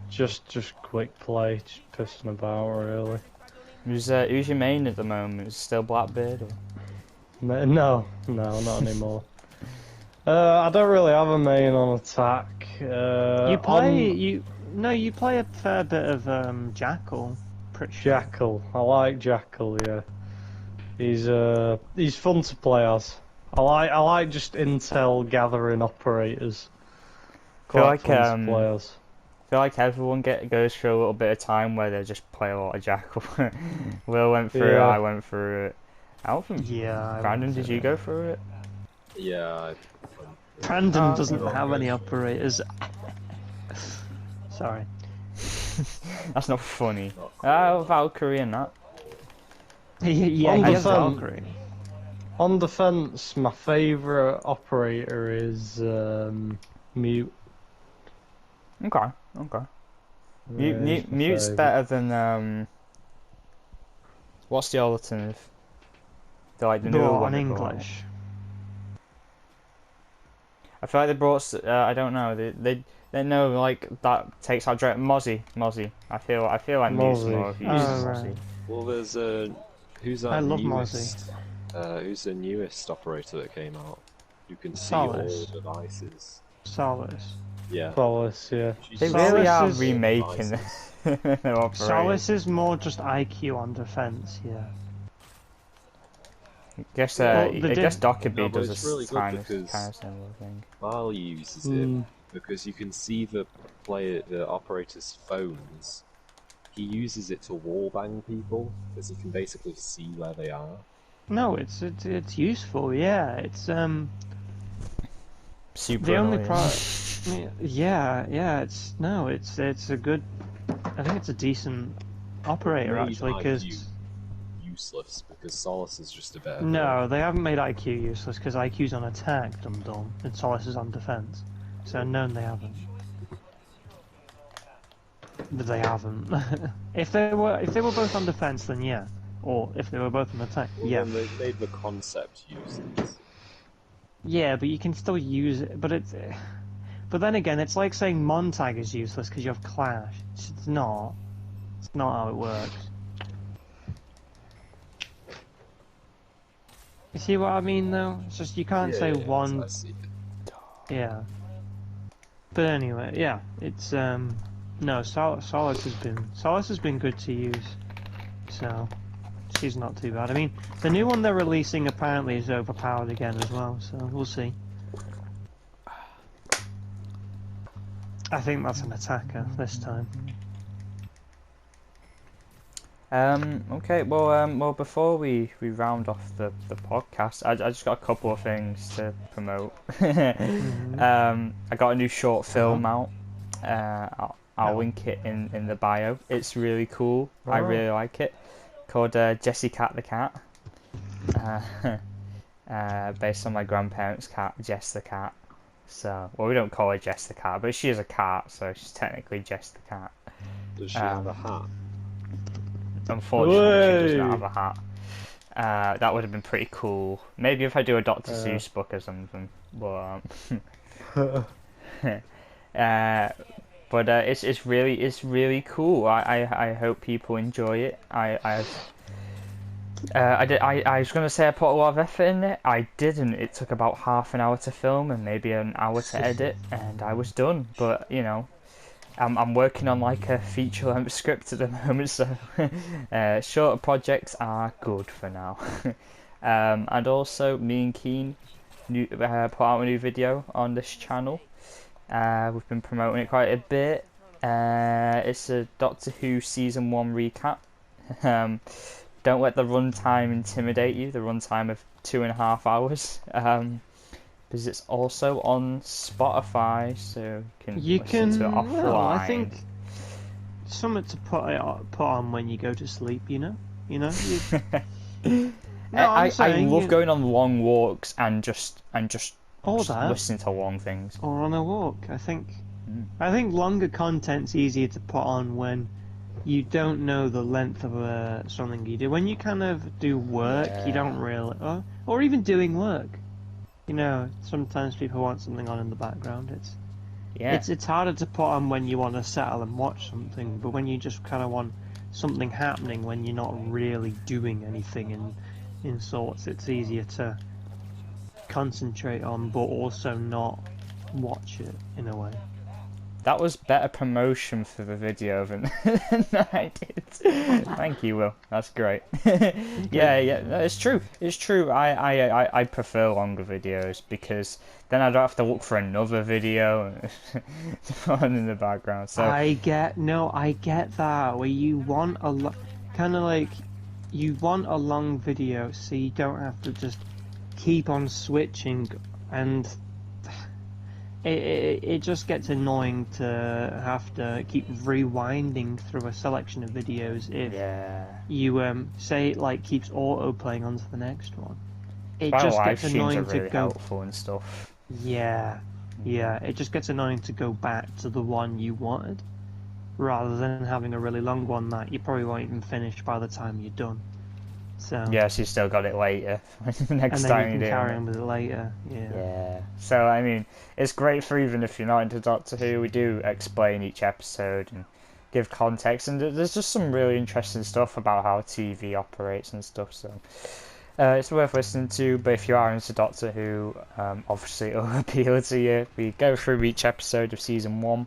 Just quick play, just pissing about really. Who's your main at the moment? Is it still Blackbeard? Or? No, not anymore. I don't really have a main on attack. You play a fair bit of Jackal. Pretty sure. Jackal. I like Jackal. Yeah, he's fun to play as. I like just intel gathering operators. Quite fun to play as. I feel like everyone goes through a little bit of time where they just play a lot of Jackal. Will went through it, I went through it. I don't think. Yeah. Brandon, did you go through it? Yeah. Brandon doesn't have any operators. Sorry. That's not funny. Valkyrie and that. Yeah, On he has defense- Valkyrie. On defense, my favourite operator is Mute. Okay. Yeah, he's my Mute's favourite. better than what's the alternative? The newer Brought one on they brought. English. I feel like they brought. I don't know. They know like that takes out Mozzie. I feel like Mute's Mozzie. more of use Oh, Mozzie. right. Well, there's who's that I love newest? Who's the newest operator that came out? You can see Solace. all devices. Solace. Yeah. Solace, yeah. She's They just- really Solace are is- remaking devices. their operators. Solace is more just IQ on defense, yeah. I guess Well, I the guess Dockerby No, but does it's a really good kind of because- similar thing. Val uses it Mm. because you can see the operator's phones. He uses it to wallbang people because he can basically see where they are. No, it's useful, yeah. It's Super the only annoying. it's a good. I think it's a decent operator Made actually IQ because useless because Solace is just a better. no, they haven't made IQ useless because IQ's on attack, dum and Solace is on defense. So no, they haven't. They haven't. if they were both on defense, then yeah. Or if they were both on attack, Well, yeah. then they made the concept useless. Yeah, but you can still use it. But then again, it's like saying Montag is useless because you have Clash. It's not. It's not how it works. You see what I mean, though? It's just you can't say one. I see it. Yeah. But anyway, yeah, it's no. Solace has been good to use. So she's not too bad. I mean, the new one they're releasing apparently is overpowered again as well. So we'll see. I think that's an attacker this time. Okay. Well, before we round off the podcast, I just got a couple of things to promote. I got a new short film out. I'll link it in the bio. It's really cool. I really like it. Called Jessie Cat the Cat. Based on my grandparents' cat, Jess the Cat. So, well, we don't call her Jess the Cat, but she is a cat, so she's technically Jess the Cat. Does she have a hat? Unfortunately, she does not have a hat. That would have been pretty cool. Maybe if I do a Dr. Seuss book or something. But it's really cool. I hope people enjoy it. I was gonna say I put a lot of effort in it. I didn't. It took about half an hour to film and maybe an hour to edit, and I was done. But you know, I'm working on like a feature-length script at the moment, so shorter projects are good for now. And also me and Keen put out a new video on this channel. We've been promoting it quite a bit. It's a Doctor Who season 1 recap. Don't let the runtime intimidate you. The runtime of 2.5 hours. Because it's also on Spotify, so You listen to it can. offline. Well, I think something to put on when you go to sleep. You know. No, I saying, love going on long walks and just all that, listening to long things. or on a walk. I think longer content's easier to put on when you don't know the length of something you do. When you kind of do work, you don't really, or even doing work. You know, sometimes people want something on in the background. It's harder to put on when you want to settle and watch something, but when you just kind of want something happening when you're not really doing anything in sorts, it's easier to concentrate on, but also not watch it in a way. That was better promotion for the video than I did. Thank you, Will. That's great. Yeah, no, it's true. It's true. I prefer longer videos because then I don't have to look for another video on in the background. So I get that where you want kind of like you want a long video so you don't have to just keep on switching, and it just gets annoying to have to keep rewinding through a selection of videos if you say it like keeps auto playing onto the next one. It my just live gets streams are annoying really to go. helpful and stuff. Yeah, it just gets annoying to go back to the one you wanted, rather than having a really long one that you probably won't even finish by the time you're done. So Yes, you still got it later. Next and then time you can you do carry it. on with it later. Yeah. So I mean, it's great for even if you're not into Doctor Who. We do explain each episode and give context, and there's just some really interesting stuff about how TV operates and stuff. So it's worth listening to. But if you are into Doctor Who, obviously it'll appeal to you. We go through each episode of season 1.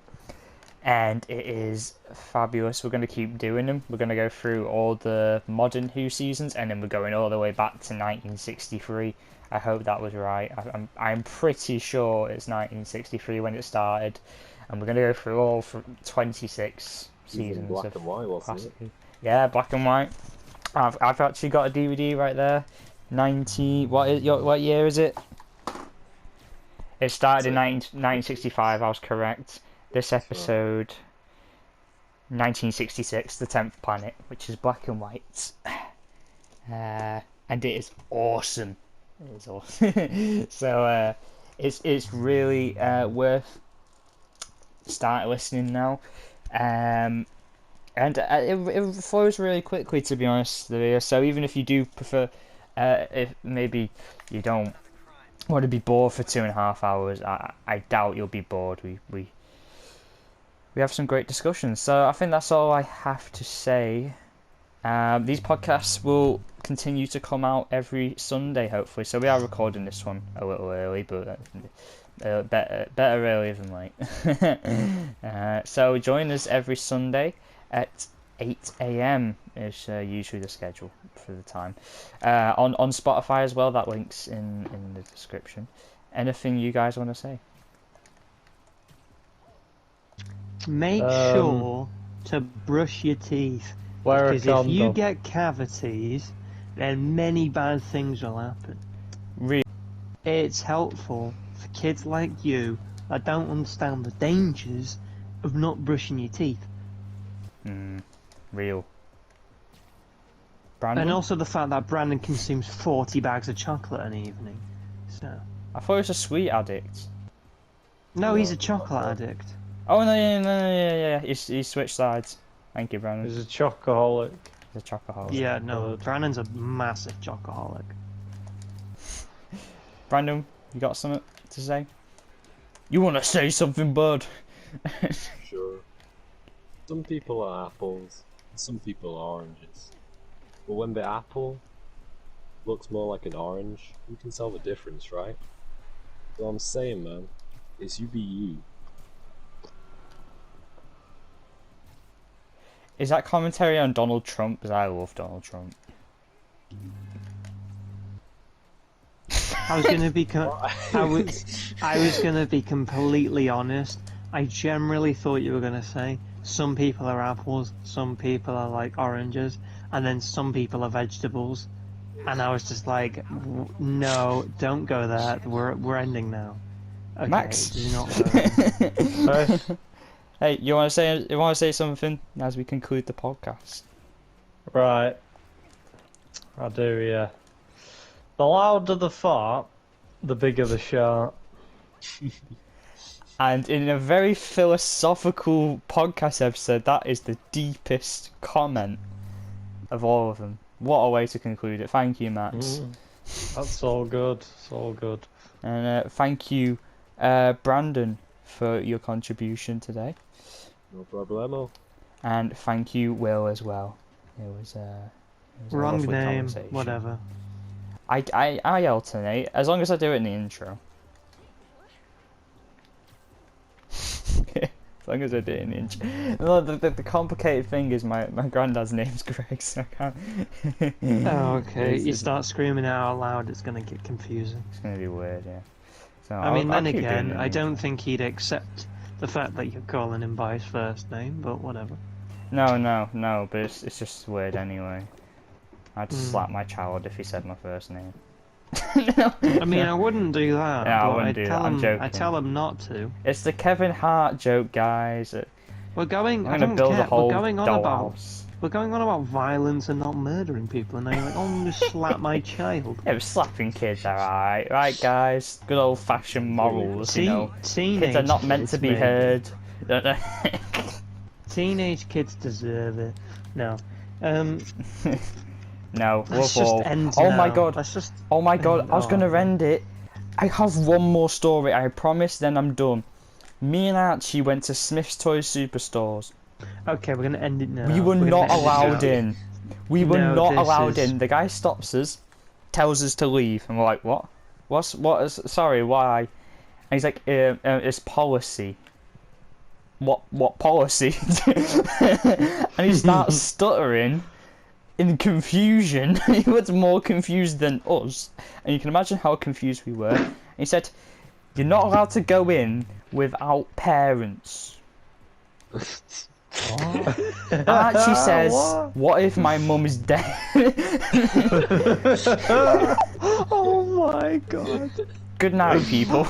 And it is fabulous. We're going to keep doing them. We're going to go through all the modern Who seasons, and then we're going all the way back to 1963. I hope that was right. I'm pretty sure it's 1963 when it started, and we're going to go through all 26 seasons. Black and white, wasn't it? Yeah, black and white. I've actually got a DVD right there. 90. What year is it? It started in 1965. I was correct. This episode, 1966, The 10th Planet, which is black and white. And it is awesome. It is awesome. So, it's really worth starting listening now. And it flows really quickly, to be honest. So even if you do prefer, if maybe you don't want to be bored for 2.5 hours, I doubt you'll be bored. We have some great discussions. So I think that's all I have to say. These podcasts will continue to come out every Sunday, hopefully. So we are recording this one a little early, but better early than late. So join us every Sunday at 8 AM is usually the schedule for the time. On Spotify as well. That link's in the description. Anything you guys want to say? Make sure to brush your teeth, because if you get cavities, then many bad things will happen. Really? It's helpful for kids like you that don't understand the dangers of not brushing your teeth. Real. Brandon? And also the fact that Brandon consumes 40 bags of chocolate an evening. So. I thought he was a sweet addict. No, he's a chocolate addict. Oh no, yeah. He switched sides. Thank you, Brandon. He's a chocoholic. He's a chocoholic. Yeah, no, Brandon's a massive chocoholic. Brandon, you got something to say? You want to say something, bud? Sure. Some people are apples, and some people are oranges. But when the apple looks more like an orange, you can tell the difference, right? What I'm saying, man, is you be you. Is that commentary on Donald Trump? Because I love Donald Trump. I was gonna be I was gonna be completely honest. I generally thought you were gonna say some people are apples, some people are like oranges, and then some people are vegetables. And I was just like, no, don't go there. We're ending now. Okay, Max. do not go there. Hey, you want to say something as we conclude the podcast? Right. I do, yeah. The louder the fart, the bigger the shark. And in a very philosophical podcast episode, that is the deepest comment of all of them. What a way to conclude it. Thank you, Max. That's all good. It's all good. And thank you, Brandon, for your contribution today. No problemo. And thank you, Will, as well. It was a Wrong lovely name, conversation. whatever. I alternate, as long as I do it in the intro. As long as I do it in the intro. No, the complicated thing is my granddad's name's Greg, so I can't... Oh, okay. You It's start screaming out loud, it's gonna get confusing. gonna be weird, yeah. So I mean, then I'll keep again, doing it I in the don't think he'd accept the fact that you're calling him by his first name, but whatever. No, but it's just weird anyway. I'd slap my child if he said my first name. No. I mean, I wouldn't do that. Yeah, I but wouldn't I'd do tell that, I'm him, joking. I tell him not to. It's the Kevin Hart joke, guys. We're going. I'm I gonna don't build care. a whole We're going on about. dollhouse. We're going on about violence and not murdering people, and now you're like, oh, I'm gonna slap my child. Yeah, but slapping kids are alright, right, guys? Good old-fashioned morals, you know. Teenage Kids are not meant to be maybe. heard. Teenage kids deserve it. No. No, Let's we're just all. end Oh now. my god! Let's just. Oh my god! end- I was gonna oh. end it. I have one more story. I promise. Then I'm done. Me and Archie went to Smyths Toys Superstores. Okay, we're gonna end it now. We were We're gonna not end it allowed now. in. We were No, not this allowed is- in. The guy stops us, tells us to leave, and we're like, "What? Sorry, why?" And he's like, "It's policy." What policy? And he starts stuttering in confusion. He was more confused than us, and you can imagine how confused we were. And he said, "You're not allowed to go in without parents." Archie says, "What if my mum is dead?" Oh my god. Good night, people.